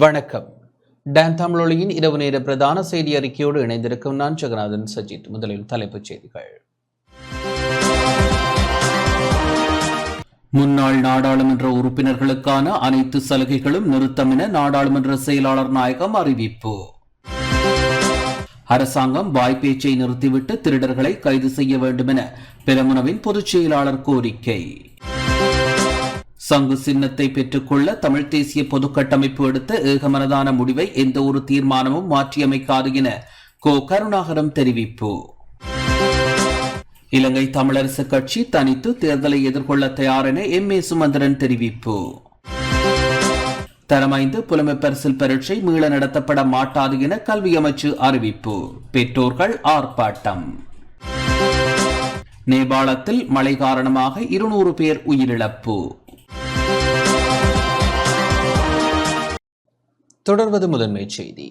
வணக்கம். டான் தமிழொலியின் இரவு நேர பிரதான செய்தி அறிக்கையோடு இணைந்திருக்கும் நான் ஜெகநாதன் சஜித். முதலில் தலைப்புச் செய்திகள். முன்னாள் நாடாளுமன்ற உறுப்பினர்களுக்கான அனைத்து சலுகைகளும் நிறுத்தம் என நாடாளுமன்ற செயலாளர் நாயகம் அறிவிப்பு. அரசாங்கம் வாய்ப்பேச்சை நிறுத்திவிட்டு திருடர்களை கைது செய்ய வேண்டும் என பெரமுனவின் பொதுச் செயலாளர் கோரிக்கை. சங்கு சின்னத்தை பெற்றுக்கொள்ள தமிழ் தேசிய பொது கட்டமைப்பு எடுத்த ஏகமனதான முடிவை எந்த ஒரு தீர்மானமும் மாற்றியமைக்காது என கோ கருணாகரம் தெரிவிப்பு. இலங்கை தமிழரசு கட்சி தனித்து தேர்தலை எதிர்கொள்ள தயார் என எம்.ஏ. சுமந்திரன் தெரிவிப்பு. தரம் 5 புலமை பரிசில் பரீட்சை மீள நடத்தப்பட மாட்டாது என கல்வி அமைச்சு அறிவிப்பு. பெற்றோர்கள் ஆர்ப்பாட்டம். நேபாளத்தில் மழை காரணமாக 200 பேர் உயிரிழப்பு. தொடர்வது முதன்மை செய்தி.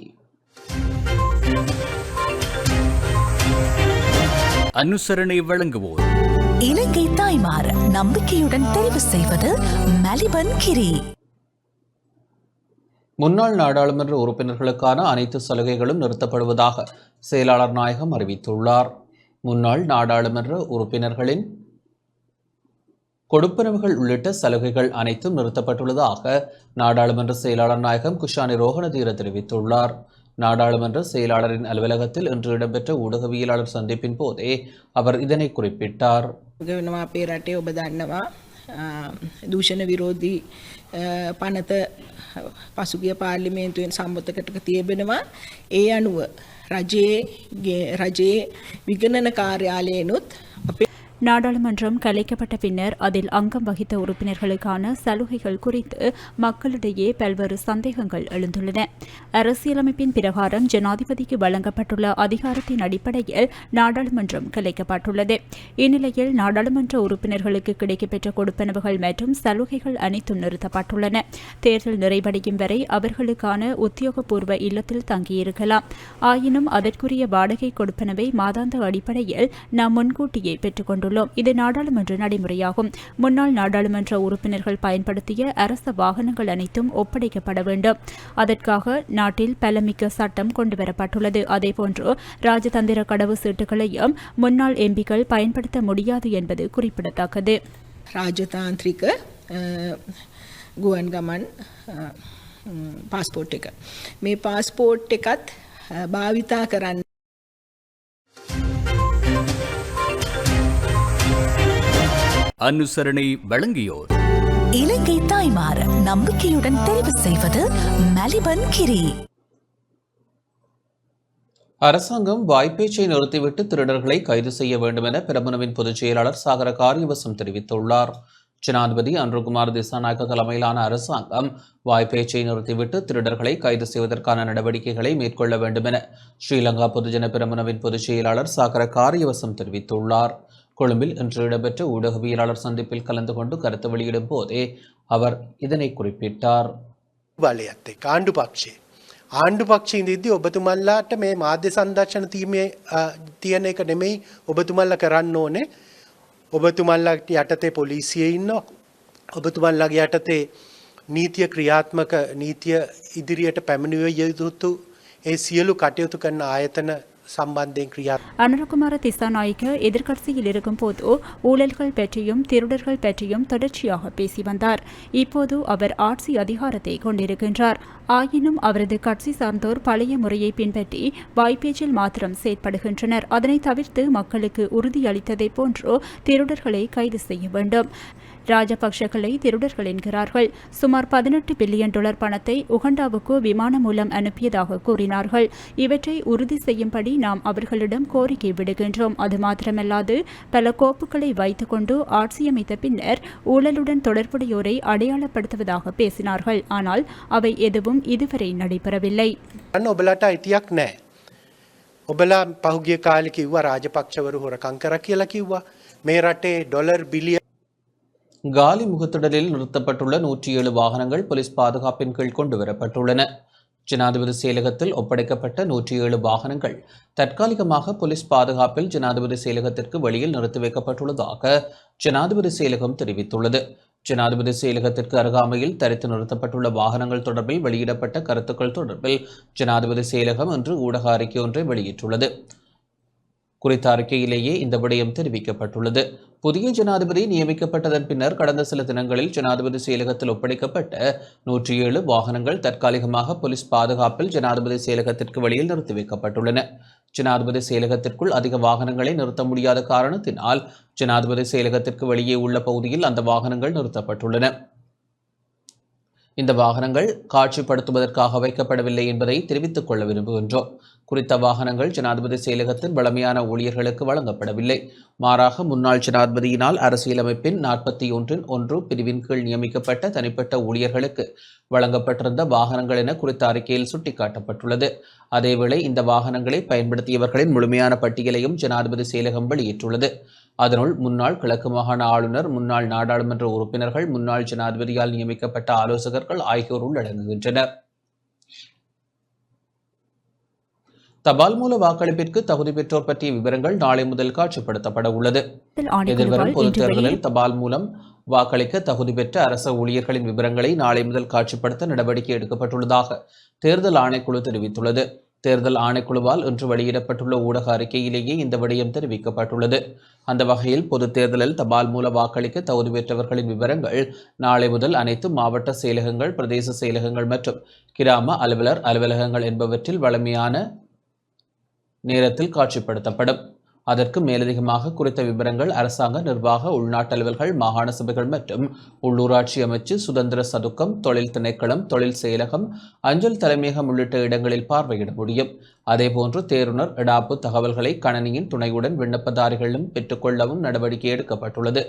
அனுசரணை வழங்குவோர் இலங்கை தாய்மார் நம்பிக்கையுடன் தெரிவு செய்வது மலிபன் கிரி. முன்னாள் நாடாளுமன்ற உறுப்பினர்களுக்கான அனைத்து சலுகைகளும் நிறுத்தப்படுவதாக செயலாளர் நாயகம் அறிவித்துள்ளார். முன்னாள் நாடாளுமன்ற உறுப்பினர்களின் கொடுப்பனவுகள் உள்ளிட்ட சலுகைகள் அனைத்தும் நிறுத்தப்பட்டுள்ளதாக நாடாளுமன்ற செயலாளர் நாயகம் குஷானி ரோஹணதீர தெரிவித்துள்ளார். நாடாளுமன்ற செயலாளரின் அலுவலகத்தில் இன்று இடம்பெற்ற ஊடகவியலாளர் சந்திப்பின் போதே அவர் இதனை குறிப்பிட்டார். දූෂණ විරෝධී පනත පසුගිය පාර්ලිමේන්තුවෙන් සම්මතකට තියබෙනවා. ඒ අනුව රජයේ විගණන කාර්යාලයනුත් අපේ நாடாளுமன்றம் கலைக்கப்பட்ட பின்னர் அதில் அங்கம் வகித்த உறுப்பினர்களுக்கான சலுகைகள் குறித்து மக்களிடையே பல்வேறு சந்தேகங்கள் எழுந்துள்ளன. அரசியலமைப்பின் பிரகாரம் ஜனாதிபதிக்கு வழங்கப்பட்டுள்ள அதிகாரத்தின் அடிப்படையில் நாடாளுமன்றம் கலைக்கப்பட்டுள்ளது. இந்நிலையில் நாடாளுமன்ற உறுப்பினர்களுக்கு கிடைக்கப்பெற்ற கொடுப்பனவுகள் மற்றும் சலுகைகள் அனைத்தும் நிறுத்தப்பட்டுள்ளன. தேர்தல் நிறைவடையும் வரை அவர்களுக்கான உத்தியோகபூர்வ இல்லத்தில் தங்கியிருக்கலாம். ஆயினும் அதற்குரிய வாடகை கொடுப்பனவை மாதாந்த அடிப்படையில் நாம் முன்கூட்டியே பெற்றுக்கொண்டுள்ளோம். இது நாடாளுமன்ற நடைமுறையாகும். முன்னாள் நாடாளுமன்ற உறுப்பினர்கள் பயன்படுத்திய அரச வாகனங்கள் அனைத்தும் ஒப்படைக்கப்பட வேண்டும். அதற்காக நாட்டில் பலமிக்க சட்டம் கொண்டுவரப்பட்டுள்ளது. அதேபோன்று ராஜதந்திர கடவு சீட்டுகளையும் முன்னாள் எம்பிக்கள் பயன்படுத்த முடியாது என்பது குறிப்பிடத்தக்கது. ராஜதாந்திரிக ගුවන් ගමන් පාස්පෝර්ට් එක මේ පාස්පෝර්ට් එකත් භාවිතා කරන්න. அனுசரணை வழங்கியோர் இலங்கை தாய்மார் நம்பிக்கையுடன் தெரிவு செய்வது மலிபன் கிரி. அரசாங்கம் வாய்ப்பேச்சை நிறுத்திவிட்டு திருடர்களை கைது செய்ய வேண்டும் என பெரமுனவின் பொதுச் செயலாளர் சாகர காரியவசம் தெரிவித்துள்ளார். ஜனாதிபதி அன்ருகுமார் திசாநாயக்க தலைமையிலான அரசாங்கம் வாய்ப்பேச்சை நிறுத்திவிட்டு திருடர்களை கைது செய்வதற்கான நடவடிக்கைகளை மேற்கொள்ள வேண்டும் என ஸ்ரீலங்கா பொதுஜன பெரமுனவின் பொதுச் செயலாளர் சாகர காரியவசம் தெரிவித்துள்ளார். கொழும்பில் இன்று இடம்பெற்ற ஊடகவியலாளர் சந்திப்பில் கலந்து கொண்டு கருத்து வெளியிடும் போதே அவர் இதனை குறிப்பிட்டார். ආණ්ඩු පක්ෂයේ ඉඳිද්දී ඔබතුමන්ලාට මේ මාධ්‍ය සංදර්ශන තියෙන එක නෙමෙයි ඔබතුමන්ලා කරන්න ඕනේ. ඔබතුමන්ලාට යටතේ පොලිසිය ඉන්නවා. ඔබතුමන්ලාගේ යටතේ නීතිය ක්‍රියාත්මක නීතිය ඉදිරියට පැමිණිය යුතු ඒ සියලු කටයුතු කරන ආයතන அனுரகுமார திசாநாயக்க எதிர்க்கட்சியில் இருக்கும் போது ஊழல்கள் பற்றியும் திருடர்கள் பற்றியும் தொடர்ச்சியாக பேசி வந்தார். இப்போது அவர் ஆட்சி அதிகாரத்தை கொண்டிருக்கின்றார். ஆயினும் அவரது கட்சி சார்ந்தோர் பழைய முறையை பின்பற்றி வாய்ப்பேச்சில் மாத்திரம் செயற்படுகின்றனர். அதனை தவிர்த்து மக்களுக்கு உறுதியளித்ததை போன்று திருடர்களை கைது செய்ய வேண்டும். ராஜபக்ஷக்களை திருடர்கள் என்கிறார்கள். சுமார் $18 பில்லியன் பணத்தை உகண்டாவுக்கு விமானம் மூலம் அனுப்பியதாக கூறினார்கள். இவற்றை உறுதி செய்யும்படி நாம் அவர்களிடம் கோரிக்கை விடுகின்றோம். அது மாத்திரமல்லாது பல கோப்புகளை வைத்துக் கொண்டு ஆட்சியமைத்த பின்னர் ஊழலுடன் தொடர்புடையோரை அடையாளப்படுத்துவதாக பேசினார்கள். ஆனால் அவை எதுவும் இதுவரை நடைபெறவில்லை. ඔබලා පහුගිය කාලේ කිව්වා රාජපක්ෂවරු හොරකම් කරා කියලා කිව්වා. මේ රටේ ඩොලර් බිලියන காலி முகத்திடலில் நிறுத்தப்பட்டுள்ள 107 வாகனங்கள் போலீஸ் பாதுகாப்பின் கீழ் கொண்டு வரப்பட்டுள்ளன. ஜனாதிபதி செயலகத்தில் ஒப்படைக்கப்பட்ட 107 வாகனங்கள் தற்காலிகமாக போலீஸ் பாதுகாப்பில் ஜனாதிபதி செயலகத்திற்கு வெளியில் நிறுத்தி வைக்கப்பட்டுள்ளதாக ஜனாதிபதி செயலகம் தெரிவித்துள்ளது. ஜனாதிபதி செயலகத்திற்கு அருகாமையில் தரித்து நிறுத்தப்பட்டுள்ள வாகனங்கள் தொடர்பில் வெளியிடப்பட்ட கருத்துக்கள் தொடர்பில் ஜனாதிபதி செயலகம் இன்று ஊடக அறிக்கை ஒன்றை வெளியிட்டுள்ளது. குறித்த அறிக்கையிலேயே இந்த விடயம் தெரிவிக்கப்பட்டுள்ளது. புதிய ஜனாதிபதி நியமிக்கப்பட்டதன் பின்னர் கடந்த சில தினங்களில் ஜனாதிபதி செயலகத்தில் ஒப்படைக்கப்பட்ட 107 வாகனங்கள் தற்காலிகமாக போலீஸ் பாதுகாப்பில் ஜனாதிபதி செயலகத்திற்கு வெளியில் நிறுத்தி வைக்கப்பட்டுள்ளன. ஜனாதிபதி செயலகத்திற்குள் அதிக வாகனங்களை நிறுத்த முடியாத காரணத்தினால் ஜனாதிபதி செயலகத்திற்கு வெளியே உள்ள பகுதியில் அந்த வாகனங்கள் நிறுத்தப்பட்டுள்ளன. இந்த வாகனங்கள் காட்சிப்படுத்துவதற்காக வைக்கப்படவில்லை என்பதை தெரிவித்துக் கொள்ள விரும்புகின்றோம். குறித்த வாகனங்கள் ஜனாதிபதி செயலகத்தின் வழமையான ஊழியர்களுக்கு வழங்கப்படவில்லை. மாறாக முன்னாள் ஜனாதிபதியினால் அரசியலமைப்பின் 41(1) பிரிவின் கீழ் நியமிக்கப்பட்ட தனிப்பட்ட ஊழியர்களுக்கு வழங்கப்பட்டிருந்த வாகனங்கள் என குறித்த அறிக்கையில் சுட்டிக்காட்டப்பட்டுள்ளது. அதேவேளை இந்த வாகனங்களை பயன்படுத்தியவர்களின் முழுமையான பட்டியலையும் ஜனாதிபதி செயலகம் வெளியிட்டுள்ளது. அதனுள் முன்னாள் கிழக்கு மாகாண ஆளுநர், முன்னாள் நாடாளுமன்ற உறுப்பினர்கள், முன்னாள் ஜனாதிபதியால் நியமிக்கப்பட்ட ஆலோசகர்கள் ஆகியோர் உள்ளடங்குகின்றனர். தபால் மூல வாக்களிப்பிற்கு தகுதி பெற்றோர் பற்றிய விவரங்கள் நாளை முதல் காட்சிப்படுத்தப்பட உள்ளது. எதிர்வரும் பொதுத் தேர்தலில் தபால் மூலம் வாக்களிக்க தகுதி பெற்ற அரச ஊழியர்களின் விவரங்களை நாளை முதல் காட்சிப்படுத்த நடவடிக்கை எடுக்கப்பட்டுள்ளதாக தேர்தல் ஆணைக்குழு தெரிவித்துள்ளது. தேர்தல் ஆணைக்குழுவால் இன்று வெளியிடப்பட்டுள்ள ஊடக அறிக்கையிலேயே இந்த விடயம் தெரிவிக்கப்பட்டுள்ளது. அந்த வகையில் பொதுத் தேர்தலில் தபால் மூல வாக்களிக்க தகுதி பெற்றவர்களின் விவரங்கள் நாளை முதல் அனைத்து மாவட்ட செயலகங்கள், பிரதேச செயலகங்கள் மற்றும் கிராம அலுவலர் அலுவலகங்கள் என்பவற்றில் வழமையான நேரத்தில் காட்சிப்படுத்தப்படும். அதற்கு மேலதிகமாக குறித்த விவரங்கள் அரசாங்க, நிர்வாக, உள்நாட்டு அலுவல்கள், மாகாண சபைகள் மற்றும் உள்ளூராட்சி அமைச்சு, சுதந்திர சதுக்கம், தொழில் திணைக்களம், தொழில் செயலகம், அஞ்சல் தலைமையகம் உள்ளிட்ட இடங்களில் பார்வையிட முடியும். அதேபோன்று தேர்வுனர் இடாப்பு தகவல்களை கணனியின் துணையுடன் விண்ணப்பதாரிகளும் பெற்றுக்கொள்ளவும் நடவடிக்கை எடுக்கப்பட்டுள்ளது.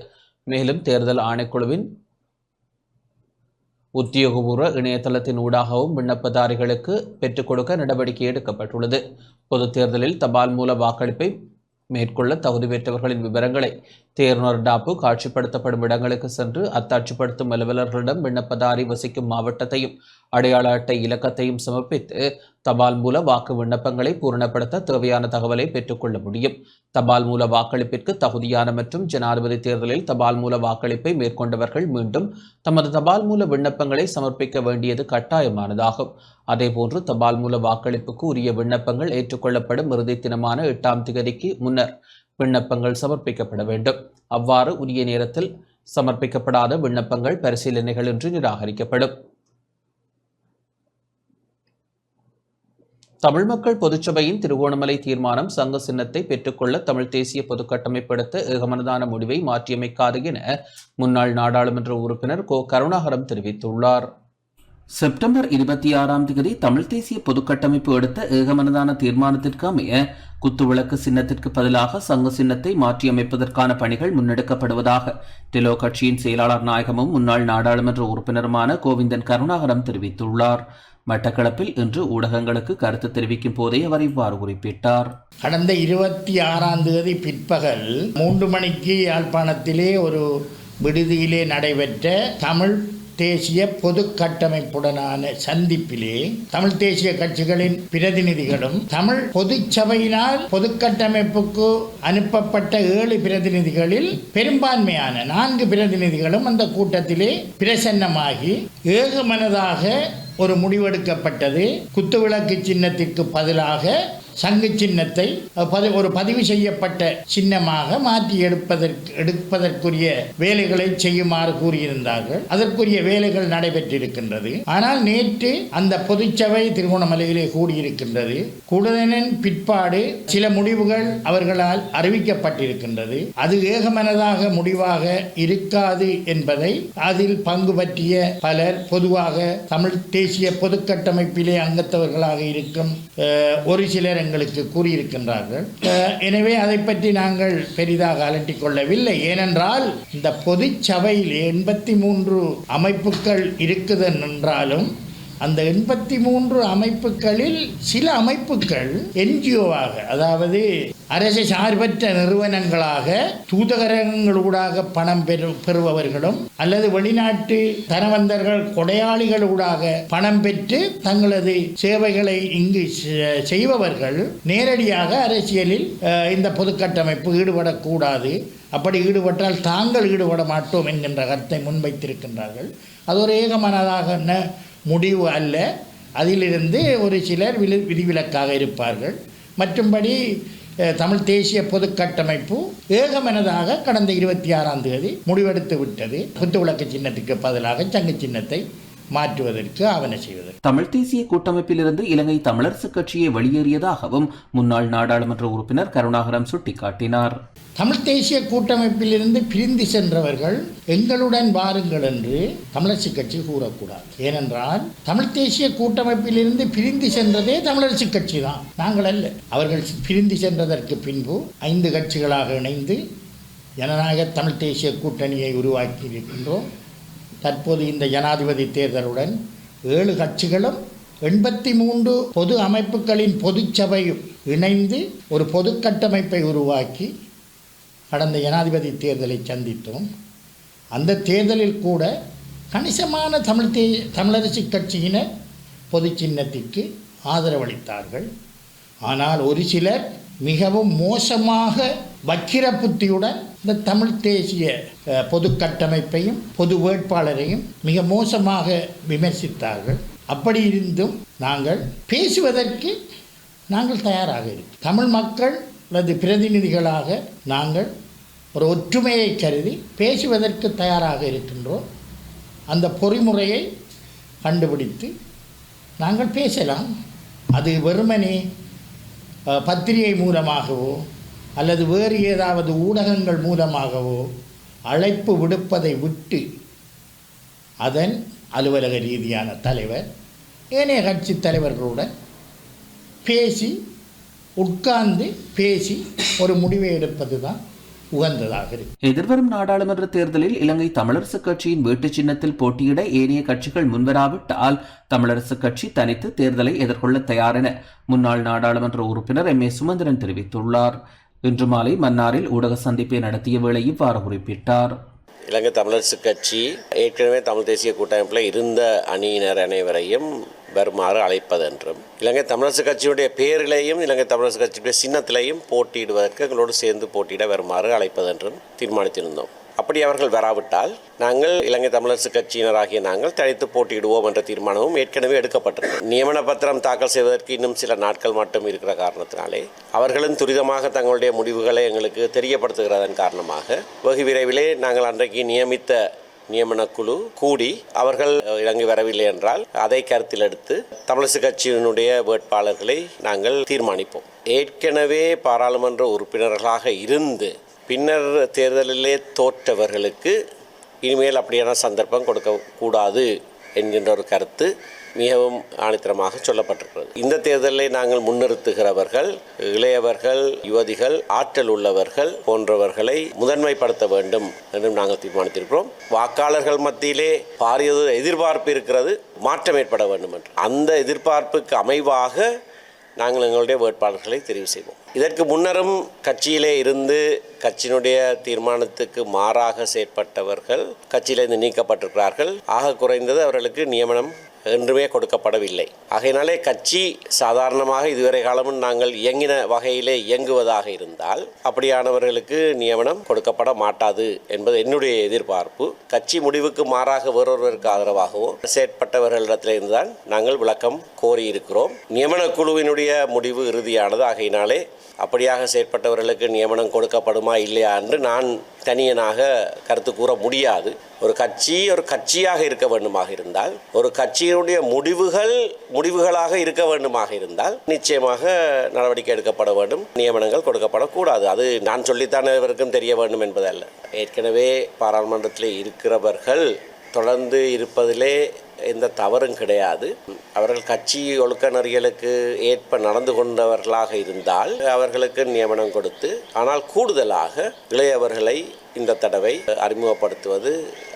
மேலும் தேர்தல் ஆணைக்குழுவின் உத்தியோகபூர்வ இணையதளத்தின் ஊடாகவும் விண்ணப்பதாரிகளுக்கு பெற்றுக் கொடுக்க நடவடிக்கை எடுக்கப்பட்டுள்ளது. பொதுத் தேர்தலில் தபால் மூல வாக்களிப்பை மேற்கொள்ள தகுதி பெற்றவர்களின் விவரங்களை தேர்வுனர் டாப்பு காட்சிப்படுத்தப்படும் இடங்களுக்கு சென்று அத்தாட்சிப்படுத்தும் அலுவலர்களிடம் விண்ணப்பதாரி வசிக்கும் மாவட்டத்தையும் அடையாள அட்டை இலக்கத்தையும் சமர்ப்பித்து தபால் மூல வாக்கு விண்ணப்பங்களை பூரணப்படுத்த தேவையான தகவலை பெற்றுக்கொள்ள முடியும். தபால் மூல வாக்களிப்பிற்கு தகுதியான மற்றும் ஜனாதிபதி தேர்தலில் தபால் மூல வாக்களிப்பை மேற்கொண்டவர்கள் மீண்டும் தமது தபால் மூல விண்ணப்பங்களை சமர்ப்பிக்க வேண்டியது கட்டாயமானதாகும். அதேபோன்று தபால் மூல வாக்களிப்புக்கு உரிய விண்ணப்பங்கள் ஏற்றுக்கொள்ளப்படும் இறுதி தினமான 8ஆம் தேதிக்கு முன்னர் விண்ணப்பங்கள் சமர்ப்பிக்கப்பட வேண்டும். அவ்வாறு உரிய நேரத்தில் சமர்ப்பிக்கப்படாத விண்ணப்பங்கள் பரிசீலனைகளின்றி நிராகரிக்கப்படும். தமிழ் மக்கள் பொதுச்சபையின் திருகோணமலை தீர்மானம் சங்க சின்னத்தை பெற்றுக்கொள்ள தமிழ் தேசிய பொதுக்கட்டமைப்பு எடுத்த ஏகமனதான முடிவை மாற்றியமைக்காது என முன்னாள் நாடாளுமன்ற உறுப்பினர் கோ. கருணாகரம் தெரிவித்துள்ளார். செப்டம்பர் 26ஆம் தேதி தமிழ் தேசிய பொதுக்கட்டமைப்பு எடுத்த ஏகமனதான தீர்மானத்திற்கு அமைய குத்துவிளக்கு சின்னத்திற்கு பதிலாக சங்க சின்னத்தை மாற்றியமைப்பதற்கான பணிகள் முன்னெடுக்கப்படுவதாக டெலோ கட்சியின் செயலாளர் நாயகமும் முன்னாள் நாடாளுமன்ற உறுப்பினருமான கோவிந்தன் கருணாகரம் தெரிவித்துள்ளார். மட்டக்களப்பில் இன்று ஊடகங்களுக்கு கருத்து தெரிவிக்கும் போதே அவர் இவ்வாறு குறிப்பிட்டார். கடந்த 26ஆம் தேதி பிற்பகல் 3 மணிக்கு யாழ்ப்பாணத்திலே ஒரு விடுதியிலே நடைபெற்ற தமிழ் தேசிய பொது கட்டமைப்புடனான சந்திப்பிலே தமிழ் தேசிய கட்சிகளின் பிரதிநிதிகளும் தமிழ் பொதுச்சபையினால் பொது கட்டமைப்புக்கு அனுப்பப்பட்ட 7 பிரதிநிதிகளில் பெரும்பான்மையான 4 பிரதிநிதிகளும் அந்த கூட்டத்திலே பிரசன்னமாகி ஏகமனதாக ஒரு முடிவெடுக்கப்பட்டது. குத்துவிளக்கு சின்னத்திற்கு பதிலாக சங்கு சின்னத்தை ஒரு பதிவு செய்யப்பட்ட சின்னமாக மாற்றி எடுப்பதற்குரிய வேலைகளை செய்யுமாறு கூறியிருந்தார்கள். அதற்குரிய வேலைகள் நடைபெற்றிருக்கின்றது. ஆனால் நேற்று அந்த பொதுச்சபை திருகோணமலையிலே கூடியிருக்கின்றது. கூடுதலின் பிற்பாடு சில முடிவுகள் அவர்களால் அறிவிக்கப்பட்டிருக்கின்றது. அது ஏகமனதாக முடிவாக இருக்காது என்பதை அதில் பங்கு பற்றிய பலர் பொதுவாக தமிழ் தேசிய பொதுக்கட்டமைப்பிலே அங்கத்தவர்களாக இருக்கும் ஒரு சிலர் எங்களுக்கு கூறியிருக்கின்றார்கள். எனவே அதை பற்றி நாங்கள் பெரிதாக அலட்டிக் கொள்ளவில்லை. ஏனென்றால் இந்த பொதுச்சபையில் 83 அமைப்புகள் இருக்குது என்றாலும் அந்த 83 அமைப்புகளில் சில அமைப்புகள் என்ஜிஓவாக, அதாவது அரசு சார்பற்ற நிறுவனங்களாக தூதரகங்களூடாக பணம் பெறுபவர்களும் அல்லது வெளிநாட்டு தனவந்தர்கள் கொடையாளிகளூடாக பணம் பெற்று தங்களது சேவைகளை இங்கு செய்பவர்கள் நேரடியாக அரசியலில் இந்த பொதுக்கட்டமைப்பு ஈடுபடக்கூடாது, அப்படி ஈடுபட்டால் தாங்கள் ஈடுபட மாட்டோம் என்கின்ற கருத்தை முன்வைத்திருக்கின்றார்கள். அது ஒரு ஏகமனதாக முடிவு அல்ல. அதிலிருந்து ஒரு சிலர் விதிவிலக்காக இருப்பார்கள். மற்றும்படி தமிழ் தேசிய பொதுக்கட்டமைப்பு ஏகமனதாக கடந்த 26ஆம் தேதி முடிவெடுத்து விட்டது. குத்துவிளக்கு சின்னத்துக்கு பதிலாக சங்கு சின்னத்தை மாற்றுவதற்கு ஆவண செய்வது. தமிழ் தேசிய கூட்டமைப்பிலிருந்து இலங்கை தமிழரசு கட்சியை வெளியேறியதாகவும் முன்னாள் நாடாளுமன்ற உறுப்பினர் கருணாகரன் சுட்டிக்காட்டினார். தமிழ் தேசிய கூட்டமைப்பிலிருந்து பிரிந்து சென்றவர்கள் எங்களுடன் வாருங்கள் என்று தமிழரசு கட்சி கூறக்கூடாது. ஏனென்றால் தமிழ் தேசிய கூட்டமைப்பிலிருந்து பிரிந்து சென்றதே தமிழரசு கட்சி தான், நாங்கள் அல்ல. அவர்கள் பிரிந்து சென்றதற்கு பின்பு 5 கட்சிகளாக இணைந்து ஜனநாயக தமிழ் தேசிய கூட்டணியை உருவாக்கி இருக்கின்றோம். தற்போது இந்த ஜனாதிபதி தேர்தலுடன் 7 கட்சிகளும் 83 பொது அமைப்புகளின் பொதுச்சபையும் இணைந்து ஒரு பொது கட்டமைப்பை உருவாக்கி கடந்த ஜனாதிபதி தேர்தலை சந்தித்தோம். அந்த தேர்தலில் கூட கணிசமான தமிழரசு கட்சியினர் பொது சின்னத்திற்கு ஆதரவளித்தார்கள். ஆனால் ஒரு சிலர் மிகவும் மோசமாக வக்கிர புத்தியுடன் இந்த தமிழ் தேசிய பொது கட்டமைப்பையும் பொது வேட்பாளரையும் மிக மோசமாக விமர்சித்தார்கள். அப்படி இருந்தும் நாங்கள் பேசுவதற்கு நாங்கள் தயாராக இருக்கிறோம். தமிழ் மக்கள் அல்லது பிரதிநிதிகளாக நாங்கள் ஒரு ஒற்றுமையை கருதி பேசுவதற்கு தயாராக இருக்கின்றோம். அந்த பொறிமுறையை கண்டுபிடித்து நாங்கள் பேசலாம். அது வெறுமனே பத்திரிகை மூலமாகவோ அல்லது வேறு ஏதாவது ஊடகங்கள் மூலமாகவோ அழைப்பு விடுப்பதை விட்டு அதன் அலுவலக ரீதியான தலைவர் ஏனைய கட்சி தலைவர்களுடன் பேசி உட்கார்ந்து பேசி ஒரு முடிவை எடுப்பது தான் உகந்ததாக இருக்கு. எதிர்வரும் நாடாளுமன்ற தேர்தலில் இலங்கை தமிழரசு கட்சியின் வீட்டு சின்னத்தில் போட்டியிட ஏனைய கட்சிகள் முன்வராவிட்டால் தமிழரசு கட்சி தனித்து தேர்தலை எதிர்கொள்ள தயார் என முன்னாள் நாடாளுமன்ற உறுப்பினர் M.A. சுமந்திரன் தெரிவித்துள்ளார். இன்று மாலை மன்னாரில் ஊடக சந்திப்பை நடத்திய வேளை இவ்வாறு குறிப்பிட்டார். இலங்கை தமிழரசு கட்சி ஏற்கனவே தமிழ் தேசிய கூட்டமைப்பில் இருந்த அணியினர் அனைவரையும் வருமாறு அழைப்பதென்றும் இலங்கை தமிழரசு கட்சியுடைய பெயரிலேயும் இலங்கை தமிழரசு கட்சியுடைய சின்னத்திலையும் போட்டியிடுவதற்கு எங்களோடு சேர்ந்து போட்டியிட வருமாறு அழைப்பதென்றும் தீர்மானித்திருந்தோம். அப்படி அவர்கள் வராவிட்டால் நாங்கள் இலங்கை தமிழரசு கட்சியினராகிய நாங்கள் தனித்து போட்டியிடுவோம் என்ற தீர்மானமும் ஏற்கனவே எடுக்கப்பட்டிருந்தது. நியமன பத்திரம் தாக்கல் செய்வதற்கு இன்னும் சில நாட்கள் மட்டும் இருக்கிற காரணத்தினாலே அவர்களும் துரிதமாக தங்களுடைய முடிவுகளை எங்களுக்கு தெரியப்படுத்துகிறதன் காரணமாக வெகு விரைவிலே நாங்கள் அன்றைக்கு நியமித்த நியமன குழு கூடி அவர்கள் இலங்கை வரவில்லை என்றால் அதை கருத்தில் எடுத்து தமிழரசு கட்சியினுடைய வேட்பாளர்களை நாங்கள் தீர்மானிப்போம். ஏற்கனவே பாராளுமன்ற உறுப்பினர்களாக இருந்து பின்னர் தேர்தலிலே தோற்றவர்களுக்கு இனிமேல் அப்படியான சந்தர்ப்பம் கொடுக்கக்கூடாது என்கின்ற ஒரு கருத்து மிகவும் ஆணித்தரமாக சொல்லப்பட்டிருக்கிறது. இந்த தேர்தலில் நாங்கள் முன்னிறுத்துகிறவர்கள் இளையவர்கள், யுவதிகள், ஆற்றல் உள்ளவர்கள் போன்றவர்களை முதன்மைப்படுத்த வேண்டும் என்றும் நாங்கள் தீர்மானித்திருக்கிறோம். வாக்காளர்கள் மத்தியிலே பாரிய எதிர்பார்ப்பு இருக்கிறது, மாற்றம் ஏற்பட வேண்டும் என்று. அந்த எதிர்பார்ப்புக்கு அமைவாக நாங்கள் எங்களுடைய வேட்பாளர்களை தெரிவு செய்வோம். இதற்கு முன்னரும் கட்சியிலே இருந்து கட்சியினுடைய தீர்மானத்துக்கு மாறாக செயற்பட்டவர்கள் கட்சியிலிருந்து நீக்கப்பட்டிருக்கிறார்கள். ஆக குறைந்தது அவர்களுக்கு நியமனம் என்றுமே கொடுக்கப்படவில்லை. ஆகையினாலே கட்சி சாதாரணமாக இதுவரை காலமும் நாங்கள் இயங்கின வகையிலே இயங்குவதாக இருந்தால் அப்படியானவர்களுக்கு நியமனம் கொடுக்கப்பட மாட்டாது என்பது என்னுடைய எதிர்பார்ப்பு. கட்சி முடிவுக்கு மாறாக வேறொருவருக்கு ஆதரவாகவும் செயற்பட்டவர்களிடத்திலிருந்து தான் நாங்கள் விளக்கம் கோரியிருக்கிறோம். நியமன குழுவினுடைய முடிவு இறுதியானது. ஆகையினாலே அப்படியாக செயற்பட்டவர்களுக்கு நியமனம் கொடுக்கப்படுமா இல்லையா என்று நான் தனியனாக கருத்து கூற முடியாது. ஒரு கட்சியாக இருக்க வேண்டுமாக இருந்தால், ஒரு கட்சியினுடைய முடிவுகளாக இருக்க வேண்டுமாக இருந்தால் நிச்சயமாக நடவடிக்கை எடுக்கப்பட வேண்டும், நியமனங்கள் கொடுக்கப்படக்கூடாது. அது நான் சொல்லித்தான் இவருக்கும் தெரிய வேண்டும் என்பதல்ல. ஏற்கனவே பாராளுமன்றத்தில் இருக்கிறவர்கள் தொடர்ந்து இருப்பதிலே எந்த தவறும் கிடையாது. அவர்கள் கட்சி ஒழுக்க நெறிகளுக்கு ஏற்ப நடந்து கொண்டவர்களாக இருந்தால் அவர்களுக்கு நியமனம் கொடுத்து, ஆனால் கூடுதலாக இளையவர்களை இந்த தடவை அறிமுகப்படுத்துவது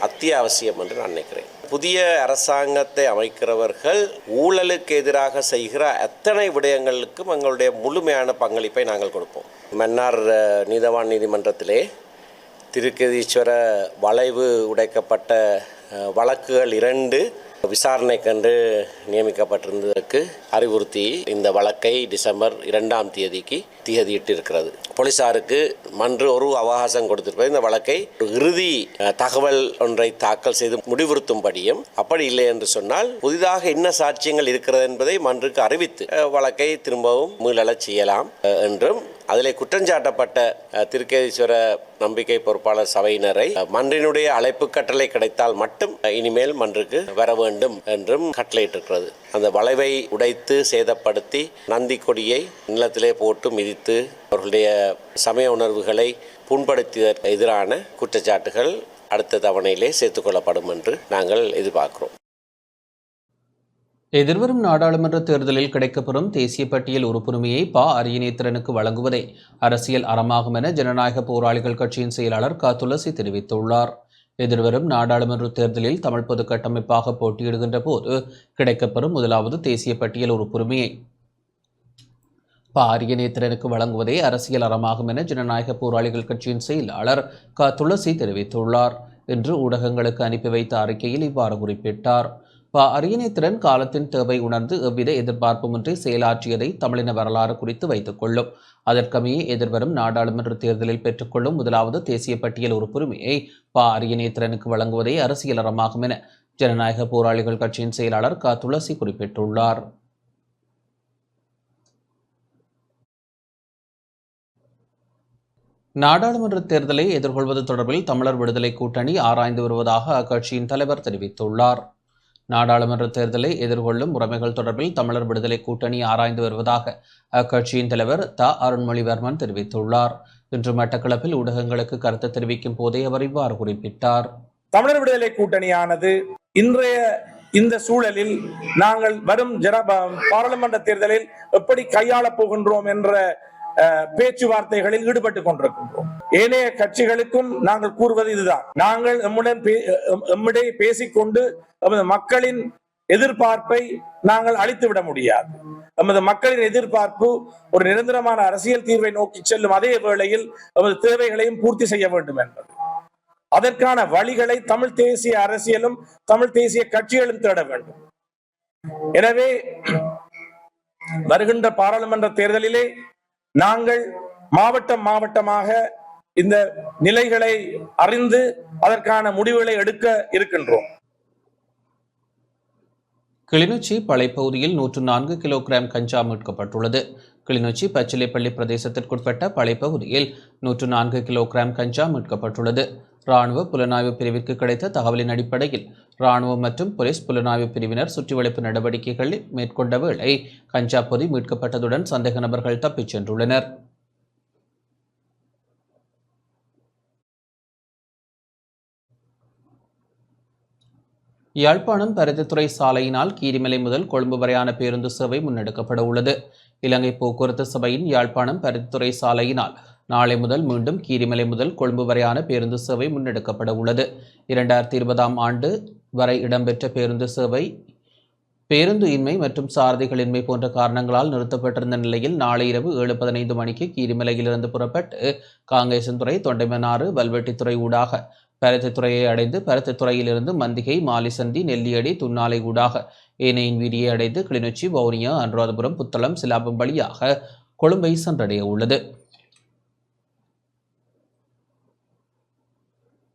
அத்தியாவசியம் என்று நான் நினைக்கிறேன். புதிய அரசாங்கத்தை அமைக்கிறவர்கள் ஊழலுக்கு எதிராக செய்கிற அத்தனை விடயங்களுக்கும் எங்களுடைய முழுமையான பங்களிப்பை நாங்கள் கொடுப்போம். மன்னார் நீதவான் நீதிமன்றத்திலே திருக்கேதீஸ்வர வளைவு உடைக்கப்பட்ட வழக்குகள் 2 விசாரணைக்கென்று நியமிக்கப்பட்டிருந்ததற்கு அறிவுறுத்தி இந்த வழக்கை டிசம்பர் 2ஆம் தேதிக்கு திகதியிட்டிருக்கிறது. போலீசாருக்கு மன்று ஒரு அவகாசம் கொடுத்திருப்பது இந்த வழக்கை இறுதி தகவல் ஒன்றை தாக்கல் செய்து முடிவுறுத்தும்படியும், அப்படி இல்லை என்று சொன்னால் புதிதாக என்ன சாட்சியங்கள் இருக்கிறது என்பதை மன்றுக்கு அறிவித்து வழக்கை திரும்பவும் மீளச் செய்யலாம் என்றும், அதில் குற்றஞ்சாட்டப்பட்ட திருக்கேதீஸ்வர நம்பிக்கை பொறுப்பாளர் சபையினரை மன்றினுடைய அழைப்பு கட்டளை கிடைத்தால் மட்டும் இனிமேல் மன்றுக்கு வர வேண்டும் என்றும் கட்டளையிட்டிருக்கிறது. அந்த வளைவை உடைத்து சேதப்படுத்தி நந்தி கொடியை நிலத்திலே போட்டு மிதித்து அவர்களுடைய சமய உணர்வுகளை புண்படுத்தியதற்கு எதிரான குற்றச்சாட்டுகள் அடுத்த தவணையிலே சேர்த்துக்கொள்ளப்படும் என்று நாங்கள் எதிர்பார்க்கிறோம். எதிர்வரும் நாடாளுமன்ற தேர்தலில் கிடைக்கப்பெறும் தேசிய பட்டியல் உறுப்புரிமையை அரியநேத்திரனுக்கு வழங்குவதே அரசியல் அறமாகும் என ஜனநாயக போராளிகள் கட்சியின் செயலாளர் துளசி தெரிவித்துள்ளார். எதிர்வரும் நாடாளுமன்ற தேர்தலில் தமிழ் பொது கட்டமைப்பாக போட்டியிடுகின்ற போது கிடைக்கப்பெறும் முதலாவது தேசிய பட்டியல் உறுப்புரிமையை அரியநேத்திரனுக்கு வழங்குவதே அரசியல் அறமாகும் என ஜனநாயக போராளிகள் கட்சியின் செயலாளர் துளசி தெரிவித்துள்ளார். இன்று ஊடகங்களுக்கு அனுப்பி வைத்த அறிக்கையில் இவ்வாறு குறிப்பிட்டார். அரியநேத்திரன் காலத்தின் தேவை உணர்ந்து எவ்வித எதிர்பார்ப்புமின்றி செயலாற்றியதை தமிழின வரலாறு குறித்து வைத்துக் கொள்ளும். அதற்கமையே எதிர்வரும் நாடாளுமன்ற தேர்தலில் பெற்றுக்கொள்ளும் முதலாவது தேசிய பட்டியல் உறுப்புரிமையை அரியநேத்திரனுக்கு வழங்குவதே அரசியல் அறமாகும் என ஜனநாயக போராளிகள் கட்சியின் செயலாளர் துளசி குறிப்பிட்டுள்ளார். நாடாளுமன்ற தேர்தலை எதிர்கொள்வது தொடர்பில் தமிழர் விடுதலை கூட்டணி ஆராய்ந்து வருவதாக அக்கட்சியின் தலைவர் தெரிவித்துள்ளார். நாடாளுமன்ற தேர்தலை எதிர்கொள்ளும் முறைமைகள் தொடர்பில் தமிழர் விடுதலை கூட்டணி ஆராய்ந்து வருவதாக அக்கட்சியின் தலைவர் அருண்மொழிவர்மன் தெரிவித்துள்ளார். இன்று மட்டக்களப்பில் ஊடகங்களுக்கு கருத்து தெரிவிக்கும் போதே அவர் இவ்வாறு குறிப்பிட்டார். தமிழர் விடுதலை கூட்டணியானது இன்றைய இந்த சூழலில் நாங்கள் வரும் பாராளுமன்ற தேர்தலில் எப்படி கையாளப் போகின்றோம் என்ற பேச்சுவார்த்தைகளில் ஈடுபட்டுக் கொண்டிருக்கின்றோம். ஏனைய கட்சிகளுக்கும் நாங்கள் கூறுவது இதுதான். நாங்கள் எம்மிடையே பேசிக்கொண்டு நமது மக்களின் எதிர்பார்ப்பை நாங்கள் அழித்துவிட முடியாது. நமது மக்களின் எதிர்பார்ப்பு ஒரு நிரந்தரமான அரசியல் தீர்வை நோக்கி செல்லும் அதே வேளையில் நமது தேவைகளையும் பூர்த்தி செய்ய வேண்டும் என்பது. அதற்கான வழிகளை தமிழ் தேசிய அரசியலும் தமிழ் தேசிய கட்சிகளும் தேட வேண்டும். எனவே வருகின்ற பாராளுமன்ற தேர்தலிலே நாங்கள் மாவட்டமாக இந்த நிலைகளை அறிந்து அதற்கான முடிவுகளை எடுக்க இருக்கின்றோம். கிளிநொச்சி பளைப்பகுதியில் 104 கிலோகிராம் கஞ்சா மீட்கப்பட்டுள்ளது. கிளிநொச்சி பச்சிலைப்பள்ளி பிரதேசத்திற்குட்பட்ட பளைப்பகுதியில் 104 கிலோகிராம் கஞ்சா மீட்கப்பட்டுள்ளது. இராணுவ புலனாய்வு பிரிவிற்கு கிடைத்த தகவலின் அடிப்படையில் இராணுவம் மற்றும் போலீஸ் புலனாய்வு பிரிவினர் சுற்றிவளைப்பு நடவடிக்கைகளை மேற்கொண்ட வேளை கஞ்சா பொதி மீட்கப்பட்டதுடன் சந்தேக நபர்கள் தப்பிச் சென்றுள்ளனர். யாழ்ப்பாணம் பருத்தித்துறை சாலையினால் கீரிமலை முதல் கொழும்பு வரையான பேருந்து சேவை முன்னெடுக்கப்பட உள்ளது. இலங்கை போக்குவரத்து சபையின் யாழ்ப்பாணம் பருத்தித்துறை சாலையினால் நாளை முதல் மீண்டும் கீரிமலை முதல் கொழும்பு வரையான பேருந்து சேவை முன்னெடுக்கப்பட உள்ளது. 2020ஆம் ஆண்டு வரை இடம்பெற்ற பேருந்து சேவை பேருந்து இன்மை மற்றும் சாரதிகளின்மை போன்ற காரணங்களால் நிறுத்தப்பட்டிருந்த நிலையில் நாளை இரவு 7:15 மணிக்கு கீரிமலையிலிருந்து புறப்பட்டு காங்கேசன்துறை, தொண்டைமனாறு, வல்வெட்டித்துறை ஊடாக பருத்தித்துறையை அடைந்து பருத்தித்துறையிலிருந்து மந்திகை, மாலிசந்தி, நெல்லியடி, துன்னாலை ஊடாக ஏனையின் வீதியை அடைந்து கிளிநொச்சி, வவுனியா, அனுராதபுரம், புத்தளம், சிலாபம் வழியாக கொழும்பை சென்றடைய உள்ளது.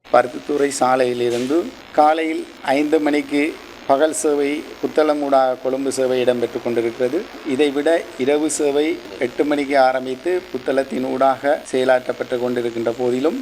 பருத்தித்துறை சாலையிலிருந்து காலையில் 5 மணிக்கு பகல் சேவை புத்தளம் ஊடாக கொழும்பு சேவை இடம்பெற்று கொண்டிருக்கிறது. இதைவிட இரவு சேவை 8 மணிக்கு ஆரம்பித்து புத்தளத்தின் ஊடாக செயலாற்றப்பட்டு கொண்டிருக்கின்ற போதிலும்